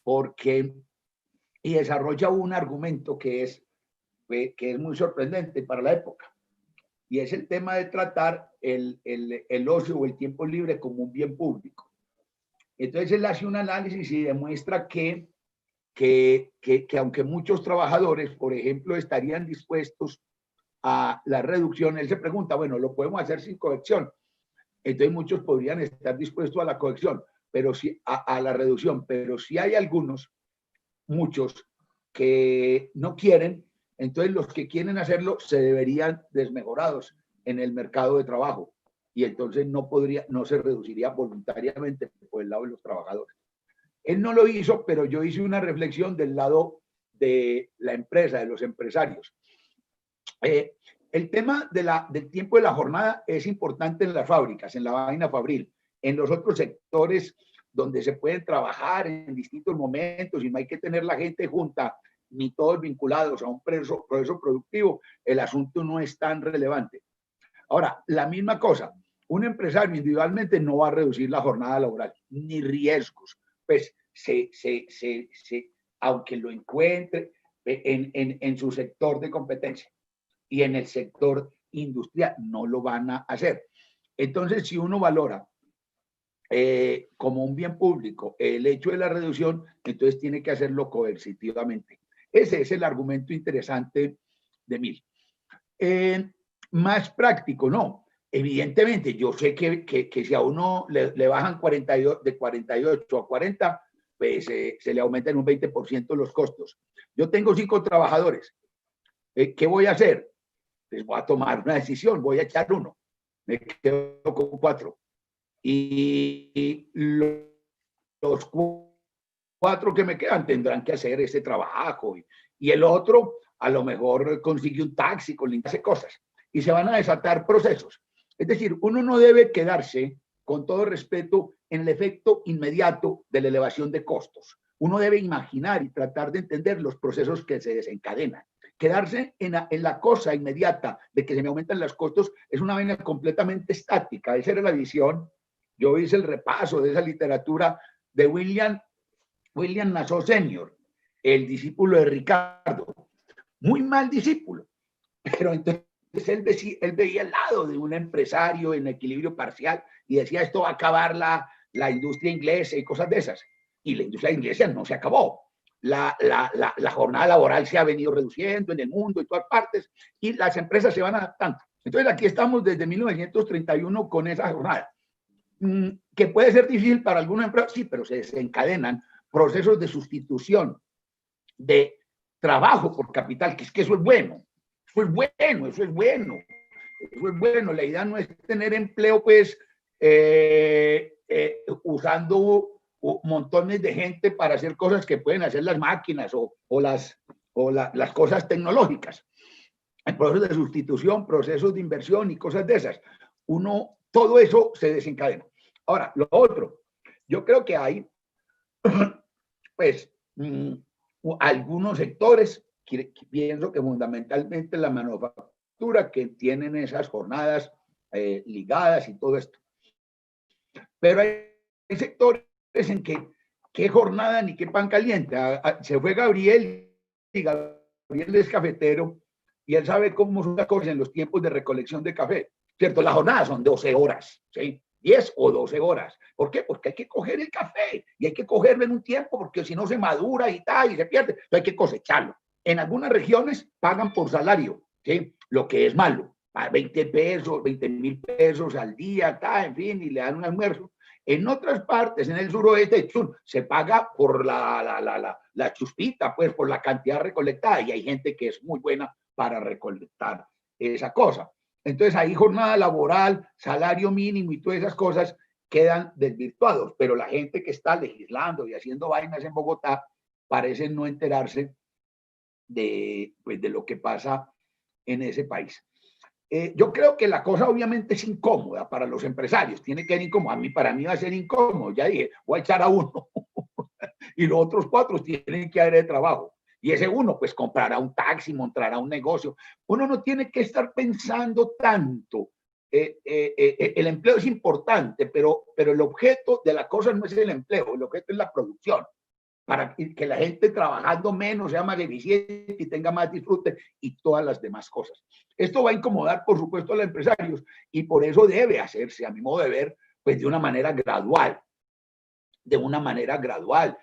porque y desarrolla un argumento que es muy sorprendente para la época. Y es el tema de tratar el ocio o el tiempo libre como un bien público. Entonces él hace un análisis y demuestra que aunque muchos trabajadores, por ejemplo, estarían dispuestos a la reducción, él se pregunta, bueno, lo podemos hacer sin cohección. Entonces muchos podrían estar dispuestos a la cohección, pero sí a la reducción, pero si hay algunos, muchos, que no quieren, entonces los que quieren hacerlo se deberían desmejorados en el mercado de trabajo y entonces no se reduciría voluntariamente por el lado de los trabajadores. Él no lo hizo, pero yo hice una reflexión del lado de la empresa, de los empresarios. El tema del tiempo de la jornada es importante en las fábricas, en la vaina fabril, en los otros sectores donde se pueden trabajar en distintos momentos y no hay que tener la gente junta, ni todos vinculados a un proceso productivo, el asunto no es tan relevante. Ahora, la misma cosa, un empresario individualmente no va a reducir la jornada laboral, ni riesgos, pues aunque lo encuentre en su sector de competencia y en el sector industrial, no lo van a hacer. Entonces, si uno valora como un bien público el hecho de la reducción, entonces tiene que hacerlo coercitivamente. Ese es el argumento interesante de Mill. más práctico, no. Evidentemente, yo sé que si a uno le bajan 42, de 48 a 40, pues se le aumentan un 20% los costos. Yo tengo 5 trabajadores. ¿Qué voy a hacer? Pues voy a tomar una decisión, voy a echar uno. Me quedo con 4. Y los 4 que me quedan tendrán que hacer ese trabajo. Y el otro, a lo mejor consigue un taxi, hace cosas. Y se van a desatar procesos. Es decir, uno no debe quedarse, con todo respeto, en el efecto inmediato de la elevación de costos. Uno debe imaginar y tratar de entender los procesos que se desencadenan. Quedarse en la cosa inmediata de que se me aumentan los costos es una vaina completamente estática. Esa era la visión. Yo hice el repaso de esa literatura de William Nassau Sr., el discípulo de Ricardo. Muy mal discípulo, pero entonces él veía el lado de un empresario en equilibrio parcial y decía, esto va a acabar la industria inglesa y cosas de esas. Y la industria inglesa no se acabó. La jornada laboral se ha venido reduciendo en el mundo, en todas partes, y las empresas se van adaptando. Entonces aquí estamos desde 1931 con esa jornada, que puede ser difícil para alguna empresa, sí, pero se desencadenan procesos de sustitución de trabajo por capital, que es que eso es bueno. Eso es bueno, eso es bueno. Eso es bueno. La idea no es tener empleo, pues, usando montones de gente para hacer cosas que pueden hacer las máquinas o las cosas tecnológicas. Hay procesos de sustitución, procesos de inversión y cosas de esas. Todo eso se desencadena. Ahora, lo otro, yo creo que hay, pues, algunos sectores, pienso que fundamentalmente la manufactura, que tienen esas jornadas ligadas y todo esto. Pero hay sectores en que qué jornada ni qué pan caliente. Se fue Gabriel, y Gabriel es cafetero, y él sabe cómo son las cosas en los tiempos de recolección de café, ¿cierto? Las jornadas son 12 horas, ¿sí? 10 o 12 horas. ¿Por qué? Porque hay que coger el café y hay que cogerlo en un tiempo porque si no se madura y tal y se pierde. Entonces hay que cosecharlo. En algunas regiones pagan por salario, ¿sí? Lo que es malo. 20 pesos, 20.000 pesos al día, tal, en fin, y le dan un almuerzo. En otras partes, en el suroeste, se paga por la chuspita, pues por la cantidad recolectada, y hay gente que es muy buena para recolectar esa cosa. Entonces ahí jornada laboral, salario mínimo y todas esas cosas quedan desvirtuados, pero la gente que está legislando y haciendo vainas en Bogotá parece no enterarse de lo que pasa en ese país. Yo creo que la cosa obviamente es incómoda para los empresarios, tiene que ser incómoda. Para mí va a ser incómodo, ya dije, voy a echar a uno y los otros 4 tienen que haber de trabajo. Y ese uno, pues, comprará un taxi, montará un negocio. Uno no tiene que estar pensando tanto. El empleo es importante, pero el objeto de la cosa no es el empleo, el objeto es la producción, para que la gente trabajando menos sea más eficiente y tenga más disfrute y todas las demás cosas. Esto va a incomodar, por supuesto, a los empresarios y por eso debe hacerse, a mi modo de ver, pues de una manera gradual. De una manera gradual.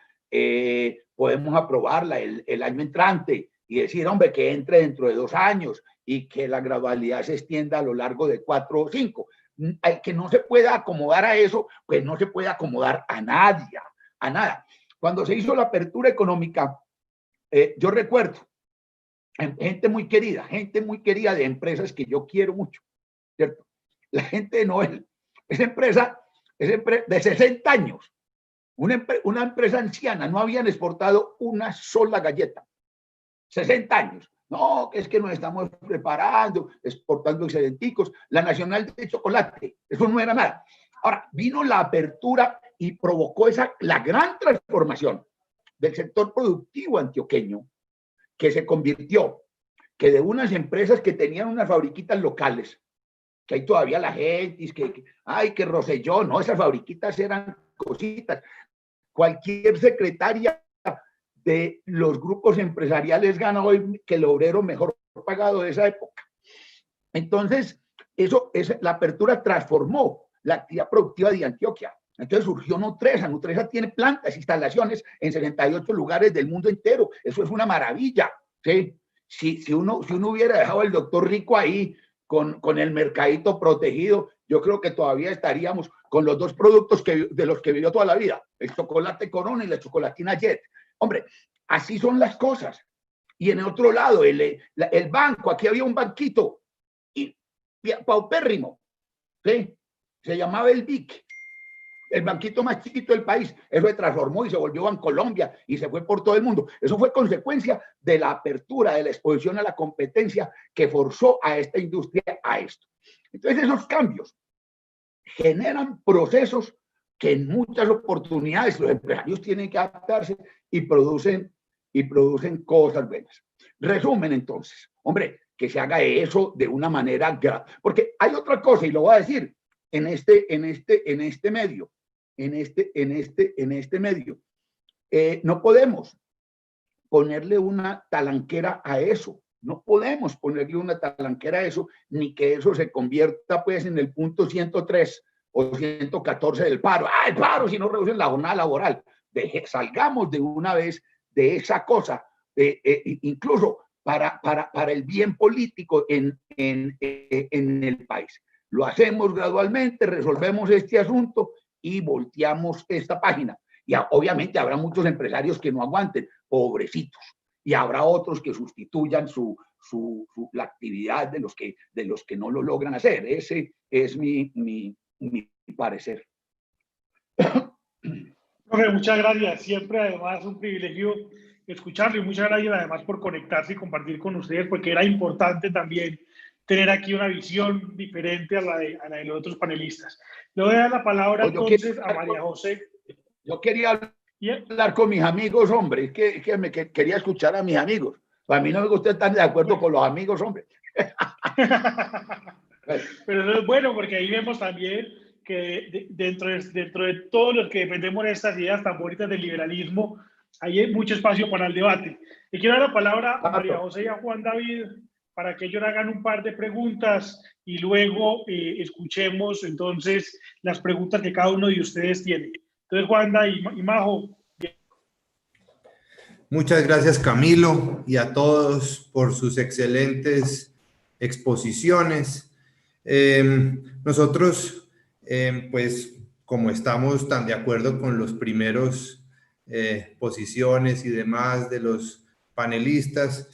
Podemos aprobarla el año entrante y decir, hombre, que entre dentro de 2 años y que la gradualidad se extienda a lo largo de 4 o 5. El que no se pueda acomodar a eso, pues no se puede acomodar a nadie, a nada. Cuando se hizo la apertura económica, yo recuerdo gente muy querida de empresas que yo quiero mucho, ¿cierto? La gente de Noel, esa empresa de 60 años, una empresa anciana, no habían exportado una sola galleta. 60 años. No, es que nos estamos preparando, exportando excedenticos. La Nacional de Chocolate, eso no era nada. Ahora, vino la apertura y provocó la gran transformación del sector productivo antioqueño, que se convirtió, que de unas empresas que tenían unas fabriquitas locales, que hay todavía la gente, que Rosellón, no, esas fabriquitas eran cositas. Cualquier secretaria de los grupos empresariales gana hoy que el obrero mejor pagado de esa época. Entonces, la apertura transformó la actividad productiva de Antioquia. Entonces surgió Nutresa. Nutresa tiene plantas, instalaciones en 78 lugares del mundo entero. Eso es una maravilla, ¿sí? Si uno hubiera dejado al doctor Rico ahí con el mercadito protegido, yo creo que todavía estaríamos con los dos productos de los que vivió toda la vida, el chocolate Corona y la chocolatina Jet. Hombre, así son las cosas. Y en el otro lado, el banco, aquí había un banquito y paupérrimo, ¿sí? Se llamaba el BIC, el banquito más chiquito del país. Eso se transformó y se volvió Bancolombia y se fue por todo el mundo. Eso fue consecuencia de la apertura, de la exposición a la competencia que forzó a esta industria a esto. Entonces, esos cambios generan procesos que en muchas oportunidades los empresarios tienen que adaptarse y producen cosas buenas. Resumen, entonces, hombre, que se haga eso de una manera grave. Porque hay otra cosa, y lo voy a decir, en este medio, no podemos ponerle una talanquera a eso. No podemos ponerle una talanquera a eso, ni que eso se convierta pues en el punto 103 o 114 del paro. ¡Ah, el paro! Si no reducen la jornada laboral. Salgamos de una vez de esa cosa, incluso para el bien político en el país. Lo hacemos gradualmente, resolvemos este asunto y volteamos esta página. Y obviamente habrá muchos empresarios que no aguanten, pobrecitos. Y habrá otros que sustituyan la actividad de los que no lo logran hacer. Ese es mi parecer. Jorge, muchas gracias. Siempre, además, un privilegio escucharlo y muchas gracias, además, por conectarse y compartir con ustedes, porque era importante también tener aquí una visión diferente a la de los otros panelistas. Le voy a dar la palabra entonces a María José. Yo quería hablar con mis amigos, hombre, que quería escuchar a mis amigos. A mí no me gusta estar de acuerdo con los amigos, hombre. Pero eso es bueno, porque ahí vemos también que dentro de todos los que defendemos estas ideas tan bonitas del liberalismo, hay mucho espacio para el debate. Le quiero dar la palabra a María José y a Juan David para que ellos hagan un par de preguntas y luego escuchemos entonces las preguntas que cada uno de ustedes tiene. Entonces, Juanda y Majo. Muchas gracias, Camilo, y a todos por sus excelentes exposiciones. Nosotros, pues, como estamos tan de acuerdo con los primeros posiciones y demás de los panelistas,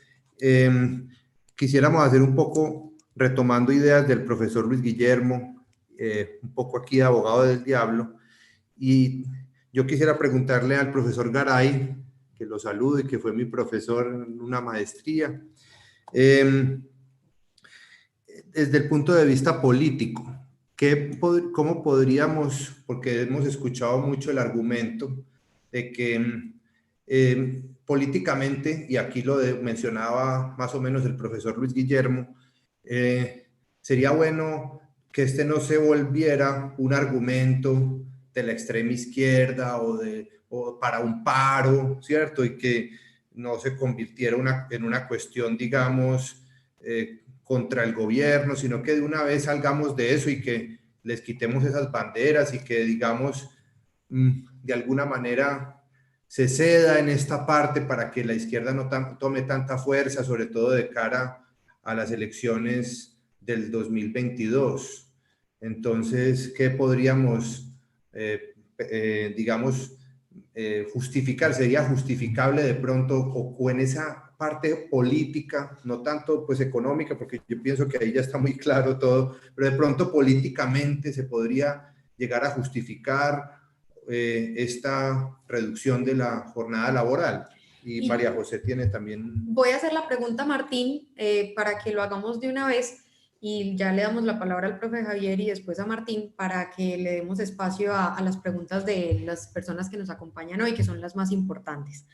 quisiéramos hacer un poco, retomando ideas del profesor Luis Guillermo, un poco aquí de abogado del diablo, y yo quisiera preguntarle al profesor Garay, que lo saludo y que fue mi profesor en una maestría, desde el punto de vista político, ¿cómo podríamos, porque hemos escuchado mucho el argumento de que políticamente, y aquí lo mencionaba más o menos el profesor Luis Guillermo, sería bueno que este no se volviera un argumento de la extrema izquierda o para un paro, ¿cierto? Y que no se convirtiera en una cuestión, digamos, contra el gobierno, sino que de una vez salgamos de eso y que les quitemos esas banderas y que, digamos, de alguna manera se ceda en esta parte para que la izquierda no tome tanta fuerza, sobre todo de cara a las elecciones del 2022. Entonces, ¿qué podríamos digamos, justificar? ¿Sería justificable de pronto o en esa parte política, no tanto pues económica, porque yo pienso que ahí ya está muy claro todo, pero de pronto políticamente se podría llegar a justificar esta reducción de la jornada laboral? Y María José tiene también... Voy a hacer la pregunta, Martín, para que lo hagamos de una vez. Y ya le damos la palabra al profe Javier y después a Martín para que le demos espacio a las preguntas de las personas que nos acompañan hoy, que son las más importantes.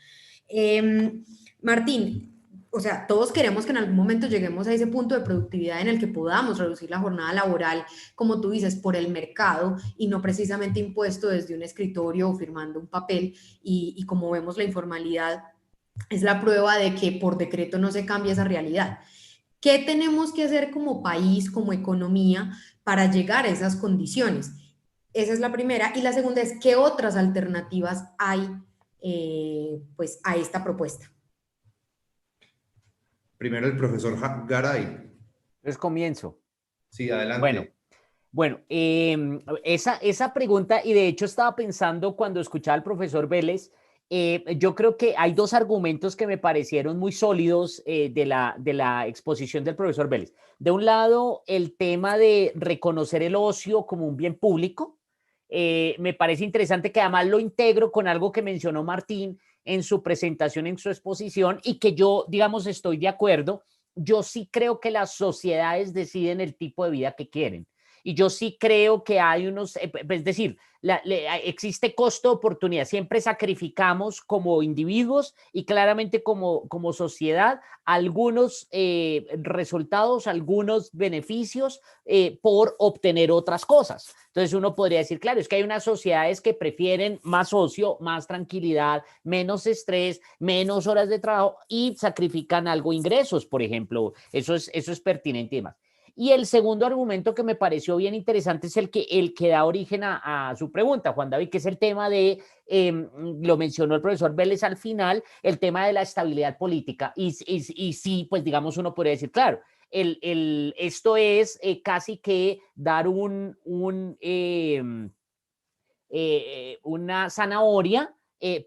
Martín, o sea, todos queremos que en algún momento lleguemos a ese punto de productividad en el que podamos reducir la jornada laboral, como tú dices, por el mercado y no precisamente impuesto desde un escritorio o firmando un papel. Y como vemos, la informalidad es la prueba de que por decreto no se cambia esa realidad. ¿Qué tenemos que hacer como país, como economía, para llegar a esas condiciones? Esa es la primera. Y la segunda es, ¿qué otras alternativas hay pues, a esta propuesta? Primero el profesor Garay. Entonces comienzo. Sí, adelante. Bueno, esa pregunta, y de hecho estaba pensando cuando escuchaba al profesor Vélez, yo creo que hay dos argumentos que me parecieron muy sólidos de la exposición del profesor Vélez. De un lado, el tema de reconocer el ocio como un bien público. Me parece interesante que además lo integro con algo que mencionó Martín en su presentación, en su exposición, y que yo, digamos, estoy de acuerdo. Yo sí creo que las sociedades deciden el tipo de vida que quieren. Y yo sí creo que hay unos, es decir, existe costo de oportunidad. Siempre sacrificamos como individuos y claramente como sociedad algunos resultados, algunos beneficios por obtener otras cosas. Entonces uno podría decir, claro, es que hay unas sociedades que prefieren más ocio, más tranquilidad, menos estrés, menos horas de trabajo y sacrifican algo ingresos, por ejemplo. Eso es pertinente y demás. Y el segundo argumento que me pareció bien interesante es el que da origen a su pregunta, Juan David, que es el tema de, lo mencionó el profesor Vélez al final, el tema de la estabilidad política. Y sí, pues digamos, uno podría decir, claro, esto es casi que dar una zanahoria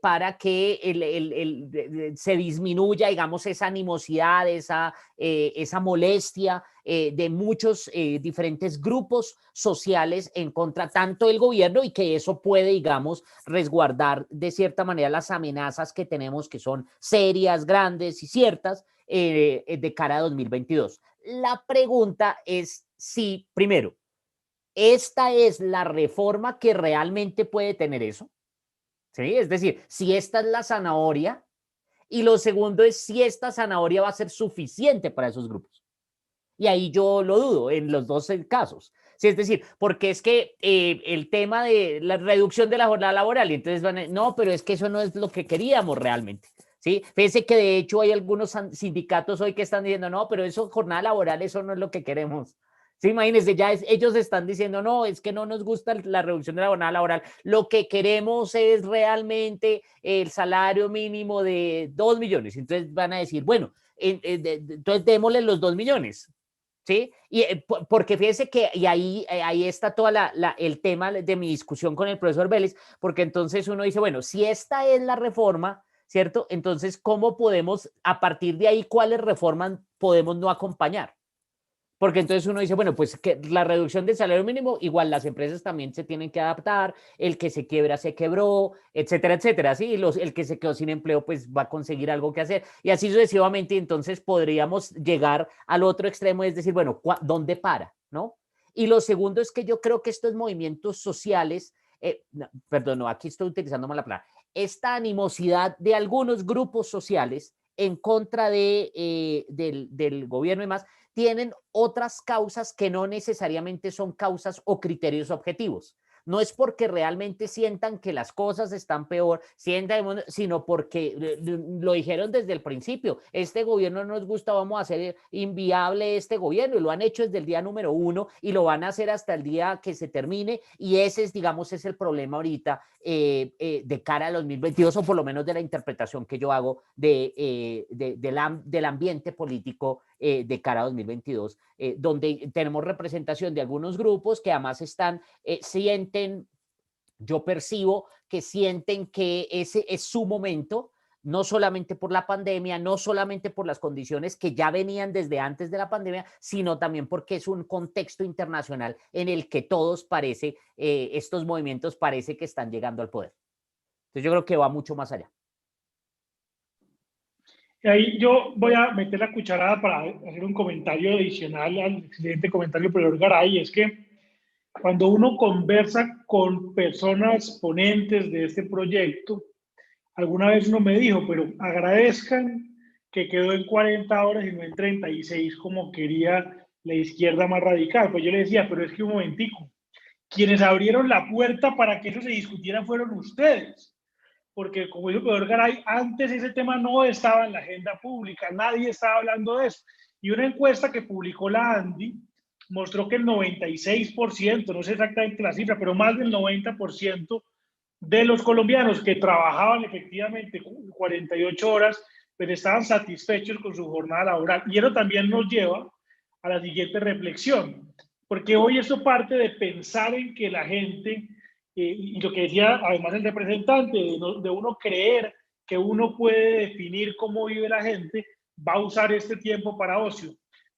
para que se disminuya, digamos, esa animosidad, esa molestia de muchos diferentes grupos sociales en contra tanto del gobierno y que eso puede, digamos, resguardar de cierta manera las amenazas que tenemos que son serias, grandes y ciertas de cara a 2022. La pregunta es si, primero, esta es la reforma que realmente puede tener eso, ¿sí? Es decir, si esta es la zanahoria, y lo segundo es si esta zanahoria va a ser suficiente para esos grupos. Y ahí yo lo dudo en los dos casos. Sí, es decir, porque es que el tema de la reducción de la jornada laboral, y entonces van a, no, pero es que eso no es lo que queríamos realmente. ¿Sí? Fíjense que de hecho hay algunos sindicatos hoy que están diciendo, no, pero eso, jornada laboral, eso no es lo que queremos. Sí, imagínense, ellos están diciendo, no, es que no nos gusta la reducción de la jornada laboral, lo que queremos es realmente el salario mínimo de 2 millones. Entonces van a decir, bueno, entonces démosle los 2 millones. ¿Sí? Y, porque fíjense que y ahí está todo el tema de mi discusión con el profesor Vélez, porque entonces uno dice, bueno, si esta es la reforma, ¿cierto? Entonces, ¿cómo podemos, a partir de ahí, cuáles reformas podemos no acompañar? Porque entonces uno dice, bueno, pues que la reducción del salario mínimo, igual las empresas también se tienen que adaptar, el que se quiebra se quebró, etcétera, etcétera, ¿sí? El que se quedó sin empleo, pues va a conseguir algo que hacer, y así sucesivamente, entonces podríamos llegar al otro extremo, es decir, bueno, ¿dónde para? ¿No? Y lo segundo es que yo creo que estos movimientos sociales, no, perdón, no, aquí estoy utilizando mal la palabra, esta animosidad de algunos grupos sociales en contra del gobierno y más, tienen otras causas que no necesariamente son causas o criterios objetivos. No es porque realmente sientan que las cosas están peor, sino porque lo dijeron desde el principio. Este gobierno no nos gusta, vamos a hacer inviable este gobierno, y lo han hecho desde el día número 1 y lo van a hacer hasta el día que se termine, y ese es, digamos, es el problema ahorita de cara a 2022, o por lo menos de la interpretación que yo hago del ambiente político de cara a 2022, donde tenemos representación de algunos grupos que además sienten, yo percibo que sienten que ese es su momento, no solamente por la pandemia, no solamente por las condiciones que ya venían desde antes de la pandemia, sino también porque es un contexto internacional en el que todos estos movimientos parece que están llegando al poder. Entonces yo creo que va mucho más allá. Ahí yo voy a meter la cucharada para hacer un comentario adicional al excelente comentario del profesor Garay. Es que cuando uno conversa con personas ponentes de este proyecto, alguna vez uno me dijo, pero agradezcan que quedó en 40 horas y no en 36 como quería la izquierda más radical. Pues yo le decía, pero es que un momentico, quienes abrieron la puerta para que eso se discutiera fueron ustedes. Porque como dijo el profesor Garay, antes ese tema no estaba en la agenda pública, nadie estaba hablando de eso. Y una encuesta que publicó la ANDI mostró que el 96%, no sé exactamente la cifra, pero más del 90% de los colombianos que trabajaban efectivamente 48 horas, pero estaban satisfechos con su jornada laboral. Y eso también nos lleva a la siguiente reflexión. porque hoy eso parte de pensar en que la gente, y lo que decía además el representante, de uno creer que uno puede definir cómo vive la gente, va a usar este tiempo para ocio.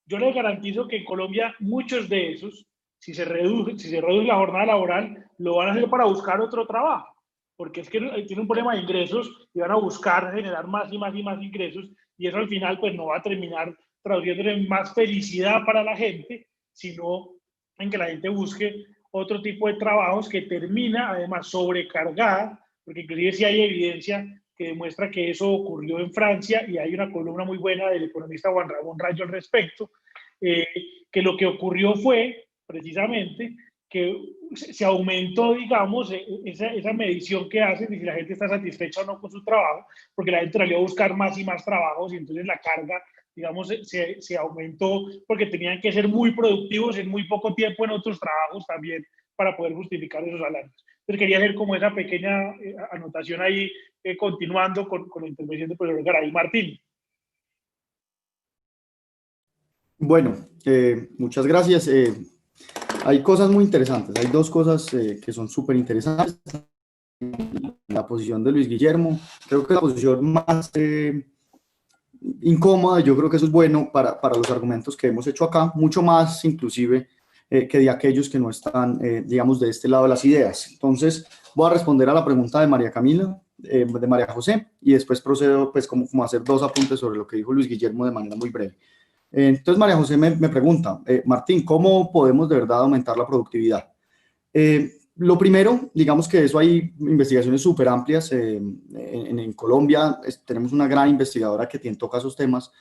Yo les garantizo que en Colombia muchos de esos, si se reduce la jornada laboral, lo van a hacer para buscar otro trabajo, porque es que tienen un problema de ingresos y van a buscar generar más y más y más ingresos, y eso al final pues no va a terminar traduciéndose en más felicidad para la gente, sino en que la gente busque otro tipo de trabajos que termina además sobrecargada, porque inclusive sí hay evidencia que demuestra que eso ocurrió en Francia, y hay una columna muy buena del economista Juan Ramón Rayo al respecto, que lo que ocurrió fue precisamente que se aumentó, digamos, esa medición que hacen de si la gente está satisfecha o no con su trabajo, porque la gente salió a buscar más y más trabajos, y entonces la carga, digamos, se aumentó, porque tenían que ser muy productivos en muy poco tiempo en otros trabajos también para poder justificar esos salarios. Entonces quería hacer como esa pequeña anotación ahí, continuando con la intervención del profesor Garay. Martín. Bueno, muchas gracias. Hay cosas muy interesantes, hay dos cosas que son súper interesantes. La posición de Luis Guillermo, creo que es la posición más incómoda. Yo creo que eso es bueno para los argumentos que hemos hecho acá, mucho más inclusive que de aquellos que no están, digamos, de este lado de las ideas. Entonces, voy a responder a la pregunta de María Camila, de María José, y después procedo pues como a hacer dos apuntes sobre lo que dijo Luis Guillermo de manera muy breve. Entonces, María José me pregunta, Martín, ¿cómo podemos de verdad aumentar la productividad? Lo primero, digamos que eso hay investigaciones súper amplias. En Colombia tenemos una gran investigadora que toca esos temas,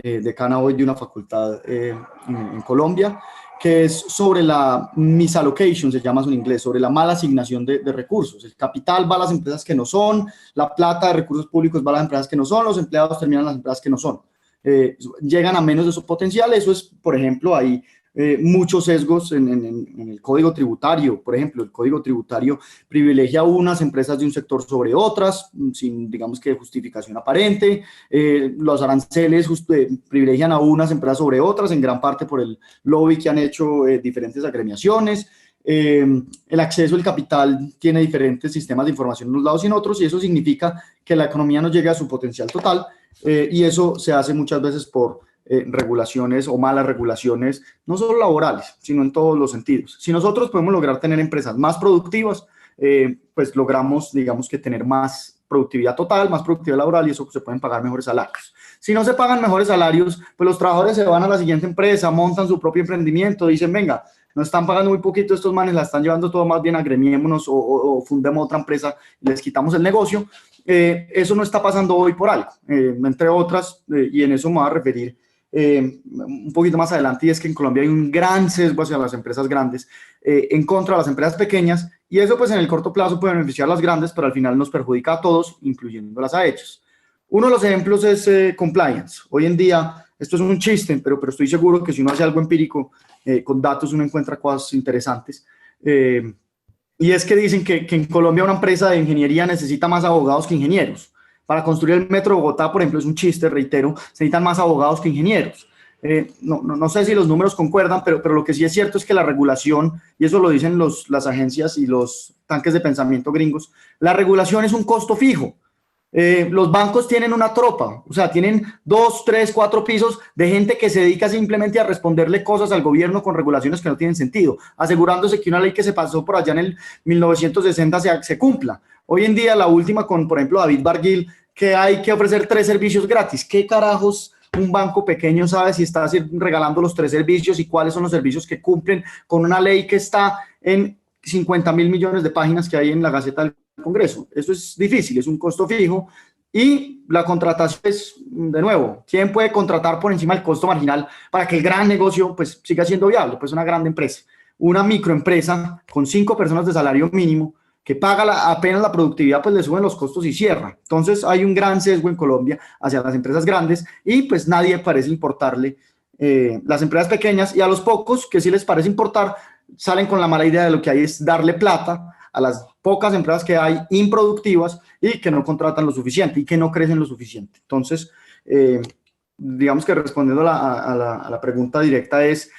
decana hoy de una facultad en Colombia, que es sobre la misallocation, se llama en inglés, sobre la mala asignación de recursos. El capital va a las empresas que no son, la plata de recursos públicos va a las empresas que no son, los empleados terminan en las empresas que no son. Llegan a menos de su potencial. Eso es, por ejemplo, hay muchos sesgos en el código tributario. Por ejemplo, el código tributario privilegia a unas empresas de un sector sobre otras, sin, digamos, que justificación aparente. Los aranceles privilegian a unas empresas sobre otras, en gran parte por el lobby que han hecho diferentes agremiaciones. El acceso al capital tiene diferentes sistemas de información en unos lados y en otros, y eso significa que la economía no llega a su potencial total, y eso se hace muchas veces por regulaciones o malas regulaciones, no solo laborales, sino en todos los sentidos. Si nosotros podemos lograr tener empresas más productivas, pues logramos, digamos, que tener más productividad total, más productividad laboral, y eso se pueden pagar mejores salarios. Si no se pagan mejores salarios, pues los trabajadores se van a la siguiente empresa, montan su propio emprendimiento, dicen, venga, nos están pagando muy poquito estos manes, la están llevando todo, más bien agremiémonos o fundemos otra empresa, les quitamos el negocio. Eso no está pasando hoy por algo, entre otras, y en eso me voy a referir un poquito más adelante, y es que en Colombia hay un gran sesgo hacia las empresas grandes en contra de las empresas pequeñas, y eso pues en el corto plazo puede beneficiar a las grandes, pero al final nos perjudica a todos, incluyéndolas a ellos. Uno de los ejemplos es compliance. Hoy en día, esto es un chiste, pero estoy seguro que si uno hace algo empírico con datos, uno encuentra cosas interesantes. Y es que dicen que en Colombia una empresa de ingeniería necesita más abogados que ingenieros. Para construir el metro de Bogotá, por ejemplo, es un chiste, reitero, se necesitan más abogados que ingenieros. No sé si los números concuerdan, pero lo que sí es cierto es que la regulación, y eso lo dicen las agencias y los tanques de pensamiento gringos, la regulación es un costo fijo. Los bancos tienen una tropa, o sea, tienen 2, 3, 4 pisos de gente que se dedica simplemente a responderle cosas al gobierno con regulaciones que no tienen sentido, asegurándose que una ley que se pasó por allá en el 1960 se cumpla. Hoy en día, la última con, por ejemplo, David Barguil, que hay que ofrecer 3 servicios gratis. ¿Qué carajos un banco pequeño sabe si está regalando los 3 servicios y cuáles son los servicios que cumplen con una ley que está en 50.000 millones de páginas que hay en la Gaceta del Congreso? Eso es difícil, es un costo fijo. Y la contratación es, de nuevo, ¿quién puede contratar por encima del costo marginal para que el gran negocio pues siga siendo viable? Pues una gran empresa. Una microempresa con 5 personas de salario mínimo que paga apenas la productividad, pues le suben los costos y cierra. Entonces hay un gran sesgo en Colombia hacia las empresas grandes, y pues nadie parece importarle las empresas pequeñas, y a los pocos que sí les parece importar salen con la mala idea de lo que hay es darle plata a las pocas empresas que hay improductivas y que no contratan lo suficiente y que no crecen lo suficiente. Entonces, digamos que respondiendo a la pregunta directa es,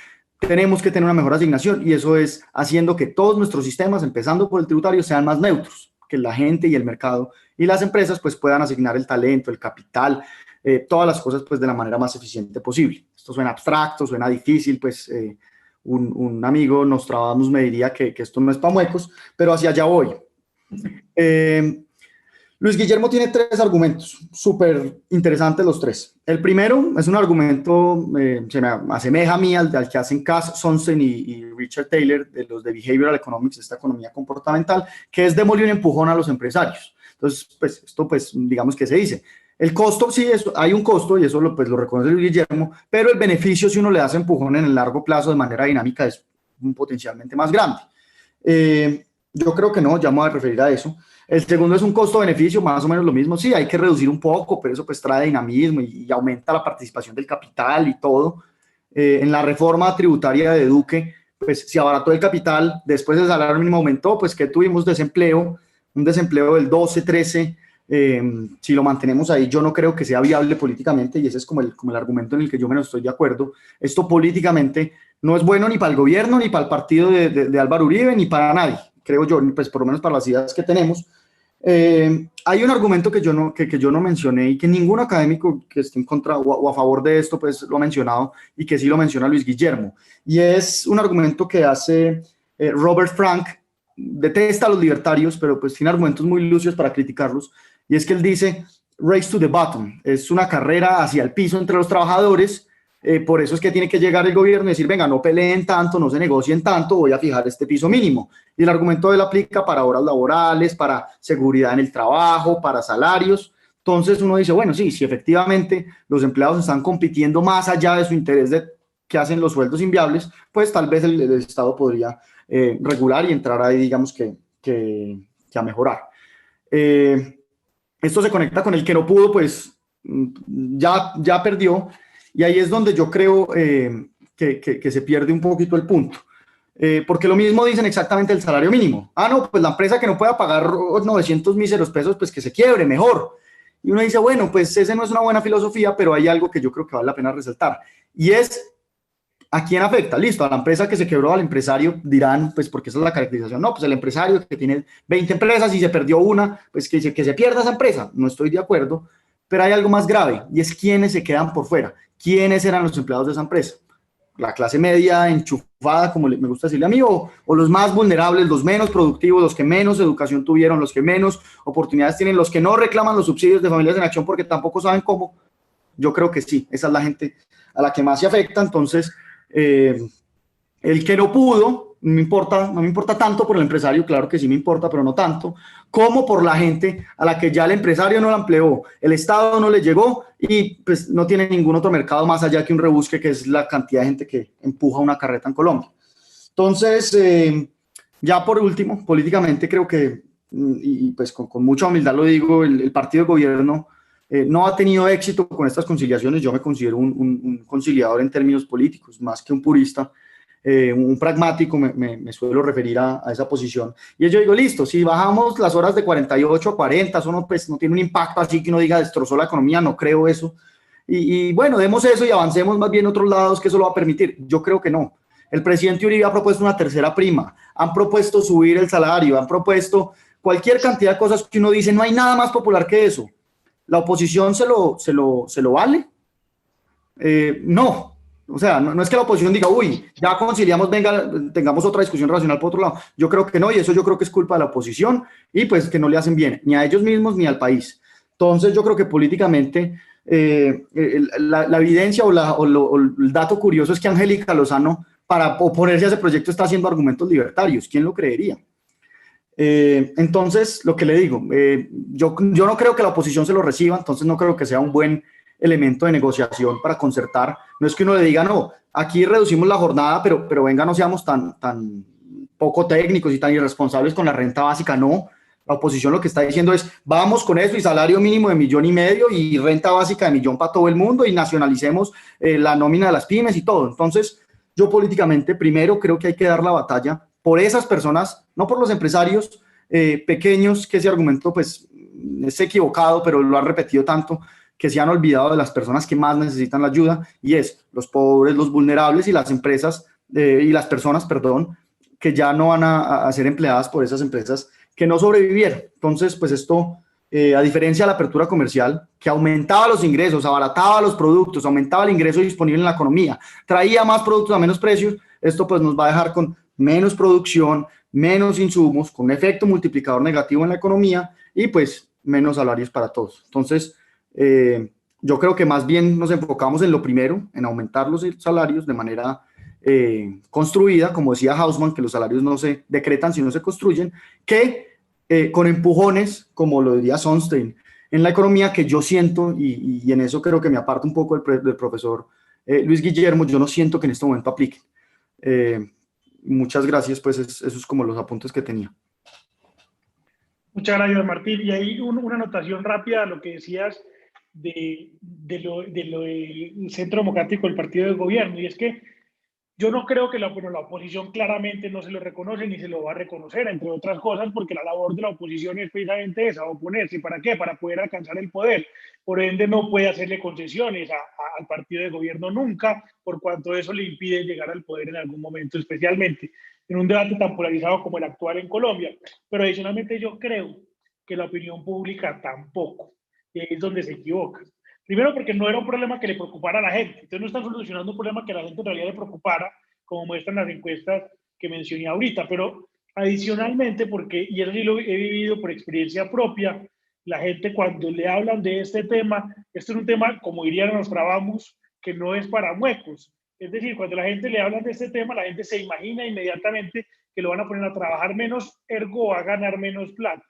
tenemos que tener una mejor asignación y eso es haciendo que todos nuestros sistemas, empezando por el tributario, sean más neutros, que la gente y el mercado y las empresas pues puedan asignar el talento, el capital, todas las cosas pues de la manera más eficiente posible. Esto suena abstracto, suena difícil, pues un amigo Nostradamus me diría que esto no es pa' muecos, pero hacia allá voy. Luis Guillermo tiene 3 argumentos, súper interesantes los 3. El primero es un argumento, se me asemeja a mí al que hacen Cass Sunstein y Richard Taylor, de los de Behavioral Economics, esta economía comportamental, que es démosle un empujón a los empresarios. Entonces, pues esto, pues digamos que se dice. El costo, sí, hay un costo y eso lo reconoce Luis Guillermo, pero el beneficio si uno le hace empujón en el largo plazo de manera dinámica es potencialmente más grande. Yo creo que no, ya me voy a referir a eso. El segundo es un costo-beneficio, más o menos lo mismo. Sí, hay que reducir un poco, pero eso pues trae dinamismo y aumenta la participación del capital y todo. En la reforma tributaria de Duque, pues se abarató el capital, después el salario mínimo aumentó, pues que tuvimos desempleo, un desempleo del 12, 13. Si lo mantenemos ahí, yo no creo que sea viable políticamente y ese es como el argumento en el que yo menos estoy de acuerdo. Esto políticamente no es bueno ni para el gobierno, ni para el partido de Álvaro Uribe, ni para nadie, creo yo, pues por lo menos para las ideas que tenemos. Hay un argumento que yo no mencioné y que ningún académico que esté en contra o a favor de esto pues lo ha mencionado y que sí lo menciona Luis Guillermo, y es un argumento que hace Robert Frank. Detesta a los libertarios, pero pues tiene argumentos muy lucios para criticarlos, y es que él dice race to the bottom, es una carrera hacia el piso entre los trabajadores. Por eso es que tiene que llegar el gobierno y decir, venga, no peleen tanto, no se negocien tanto, voy a fijar este piso mínimo. Y el argumento de él aplica para horas laborales, para seguridad en el trabajo, para salarios. Entonces uno dice, bueno, sí, si efectivamente los empleados están compitiendo más allá de su interés de que hacen los sueldos inviables, pues tal vez el Estado podría regular y entrar ahí, digamos que a mejorar. Esto se conecta con el que no pudo, pues ya perdió. Y ahí es donde yo creo que se pierde un poquito el punto. Porque lo mismo dicen exactamente el salario mínimo. Ah, no, pues la empresa que no pueda pagar 900 míseros pesos, pues que se quiebre, mejor. Y uno dice, bueno, pues ese no es una buena filosofía, pero hay algo que yo creo que vale la pena resaltar. Y es, ¿a quién afecta? Listo, a la empresa que se quebró, al empresario, dirán, pues porque esa es la caracterización. No, pues el empresario que tiene 20 empresas y se perdió una, pues que se pierda esa empresa. No estoy de acuerdo, pero hay algo más grave, y es quiénes se quedan por fuera. ¿Quiénes eran los empleados de esa empresa? La clase media enchufada, como me gusta decirle a mí, o los más vulnerables, los menos productivos, los que menos educación tuvieron, los que menos oportunidades tienen, los que no reclaman los subsidios de Familias en Acción porque tampoco saben cómo. Yo creo que sí, esa es la gente a la que más se afecta. Entonces, el que no pudo, no me importa tanto por el empresario, claro que sí me importa, pero no tanto, como por la gente a la que ya el empresario no la empleó, el Estado no le llegó y pues no tiene ningún otro mercado más allá que un rebusque, que es la cantidad de gente que empuja una carreta en Colombia. Entonces, ya por último, políticamente creo que, y pues con mucha humildad lo digo, el partido de gobierno no ha tenido éxito con estas conciliaciones. Yo me considero un conciliador en términos políticos, más que un purista. Un pragmático, me suelo referir a esa posición. Y yo digo, listo, si bajamos las horas de 48 a 40, eso no, pues, no tiene un impacto así que uno diga destrozó la economía, no creo eso. Y bueno, demos eso y avancemos más bien a otros lados, que eso lo va a permitir. Yo creo que no. El presidente Uribe ha propuesto una tercera prima, han propuesto subir el salario, han propuesto cualquier cantidad de cosas que uno dice, no hay nada más popular que eso. ¿La oposición se lo vale? No. O sea, no es que la oposición diga, uy, ya conciliamos, venga, tengamos otra discusión racional por otro lado. Yo creo que no, y eso yo creo que es culpa de la oposición y pues que no le hacen bien, ni a ellos mismos ni al país. Entonces yo creo que políticamente la evidencia o el dato curioso es que Angélica Lozano, para oponerse a ese proyecto, está haciendo argumentos libertarios. ¿Quién lo creería? Entonces, lo que le digo, yo no creo que la oposición se lo reciba, entonces no creo que sea un buen elemento de negociación para concertar. No es que uno le diga, no, aquí reducimos la jornada, pero venga, no seamos tan poco técnicos y tan irresponsables con la renta básica. No, la oposición lo que está diciendo es, vamos con eso y salario mínimo de 1,5 millones y renta básica de 1 millón para todo el mundo y nacionalicemos la nómina de las pymes y todo. Entonces, yo políticamente primero creo que hay que dar la batalla por esas personas, no por los empresarios pequeños, que ese argumento pues es equivocado, pero lo han repetido tanto, que se han olvidado de las personas que más necesitan la ayuda, y es los pobres, los vulnerables y las empresas y las personas, perdón, que ya no van a ser empleadas por esas empresas que no sobrevivieron. Entonces, pues esto, a diferencia de la apertura comercial, que aumentaba los ingresos, abarataba los productos, aumentaba el ingreso disponible en la economía, traía más productos a menos precios, esto pues nos va a dejar con menos producción, menos insumos, con un efecto multiplicador negativo en la economía y pues menos salarios para todos. Entonces, yo creo que más bien nos enfocamos en lo primero, en aumentar los salarios de manera construida, como decía Hausman, que los salarios no se decretan sino se construyen, que con empujones, como lo diría Sonstein, en la economía, que yo siento, y en eso creo que me aparto un poco del profesor Luis Guillermo, yo no siento que en este momento apliquen. Muchas gracias, pues esos es como los apuntes que tenía. Muchas gracias, Martín. Y ahí una anotación rápida a lo que decías de lo del Centro Democrático del Partido del Gobierno, y es que yo no creo que la oposición claramente no se lo reconoce ni se lo va a reconocer, entre otras cosas, porque la labor de la oposición es precisamente esa, oponerse. ¿Para qué? Para poder alcanzar el poder. Por ende, no puede hacerle concesiones al partido de gobierno nunca, por cuanto eso le impide llegar al poder en algún momento, especialmente en un debate tan polarizado como el actual en Colombia. Pero adicionalmente yo creo que la opinión pública tampoco, es donde se equivoca. Primero, porque no era un problema que le preocupara a la gente. Entonces no están solucionando un problema que a la gente en realidad le preocupara, como muestran las encuestas que mencioné ahorita. Pero adicionalmente, porque, y eso sí lo he vivido por experiencia propia, la gente cuando le hablan de este tema, esto es un tema, como dirían los trabamos, que no es para muecos. Es decir, cuando la gente le habla de este tema, la gente se imagina inmediatamente que lo van a poner a trabajar menos, ergo a ganar menos plata.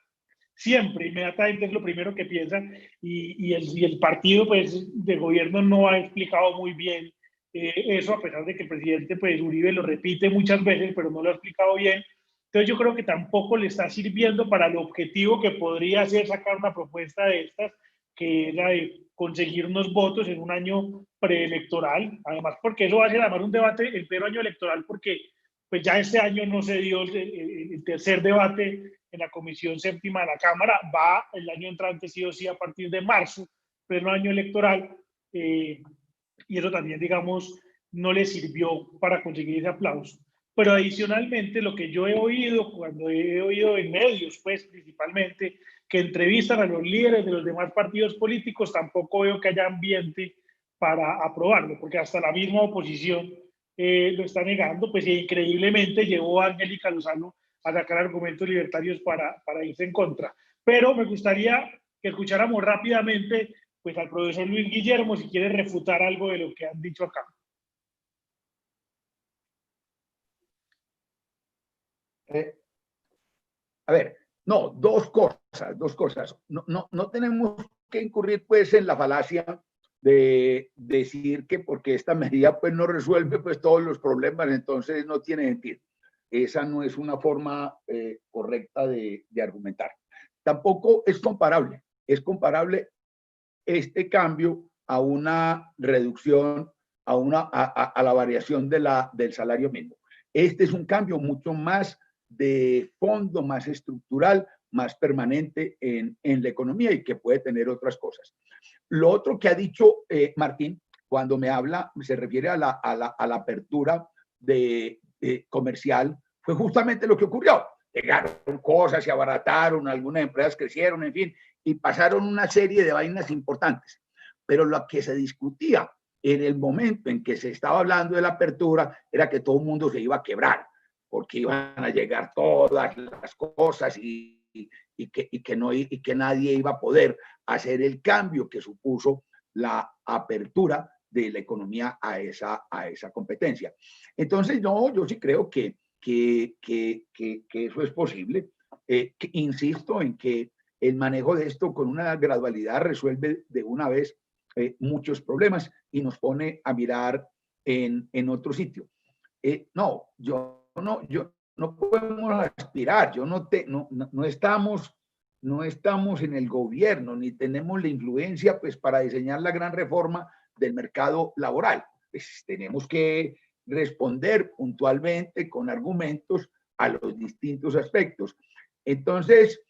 Siempre, inmediatamente es lo primero que piensan, y el partido pues, de gobierno no ha explicado muy bien eso, a pesar de que el presidente pues, Uribe lo repite muchas veces, pero no lo ha explicado bien. Entonces yo creo que tampoco le está sirviendo para el objetivo que podría ser sacar una propuesta de estas, que es la de conseguir unos votos en un año preelectoral, además porque eso va a ser además un debate en pleno año electoral, porque pues ya este año no se dio el tercer debate en la Comisión Séptima de la Cámara, va el año entrante sí o sí a partir de marzo, pleno año electoral, y eso también, digamos, no le sirvió para conseguir ese aplauso. Pero adicionalmente, lo que yo he oído, cuando he oído en medios, pues principalmente, que entrevistan a los líderes de los demás partidos políticos, tampoco veo que haya ambiente para aprobarlo, porque hasta la misma oposición lo está negando, pues increíblemente llevó a Angélica Lozano a sacar argumentos libertarios para irse en contra. Pero me gustaría que escucháramos rápidamente pues, al profesor Luis Guillermo, si quiere refutar algo de lo que han dicho acá. A ver, no, dos cosas. No tenemos que incurrir pues en la falacia de decir que porque esta medida pues no resuelve pues todos los problemas, entonces no tiene sentido. Esa no es una forma correcta de argumentar. Tampoco es comparable este cambio a una reducción, a la variación del salario mínimo. Este es un cambio mucho más de fondo, más estructural, más permanente en la economía y que puede tener otras cosas. Lo otro que ha dicho Martín, cuando me habla, se refiere a la apertura comercial, fue justamente lo que ocurrió. Llegaron cosas, se abarataron, algunas empresas crecieron, en fin, y pasaron una serie de vainas importantes. Pero lo que se discutía en el momento en que se estaba hablando de la apertura era que todo el mundo se iba a quebrar, porque iban a llegar todas las cosas y que nadie iba a poder hacer el cambio que supuso la apertura de la economía a esa competencia. Entonces, no, yo sí creo que eso es posible. Insisto en que el manejo de esto con una gradualidad resuelve de una vez muchos problemas y nos pone a mirar en otro sitio. No podemos aspirar, no estamos en el gobierno, ni tenemos la influencia pues, para diseñar la gran reforma del mercado laboral. Pues, tenemos que responder puntualmente con argumentos a los distintos aspectos. Entonces,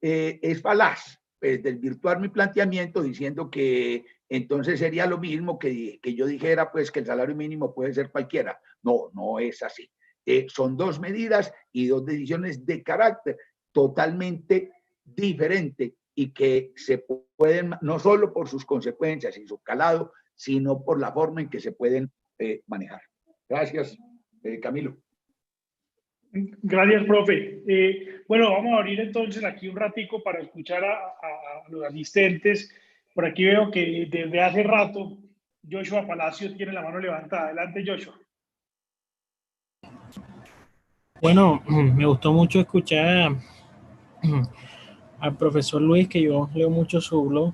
es falaz desvirtuar mi planteamiento diciendo que entonces sería lo mismo que yo dijera pues que el salario mínimo puede ser cualquiera. No, no es así. Son dos medidas y dos decisiones de carácter totalmente diferente y que se pueden, no solo por sus consecuencias y su calado, sino por la forma en que se pueden manejar. Gracias, Camilo. Gracias, profe. Bueno, vamos a abrir entonces aquí un ratico para escuchar a los asistentes. Por aquí veo que desde hace rato Joshua Palacio tiene la mano levantada. Adelante, Joshua. Bueno, me gustó mucho escuchar al profesor Luis, que yo leo mucho su blog,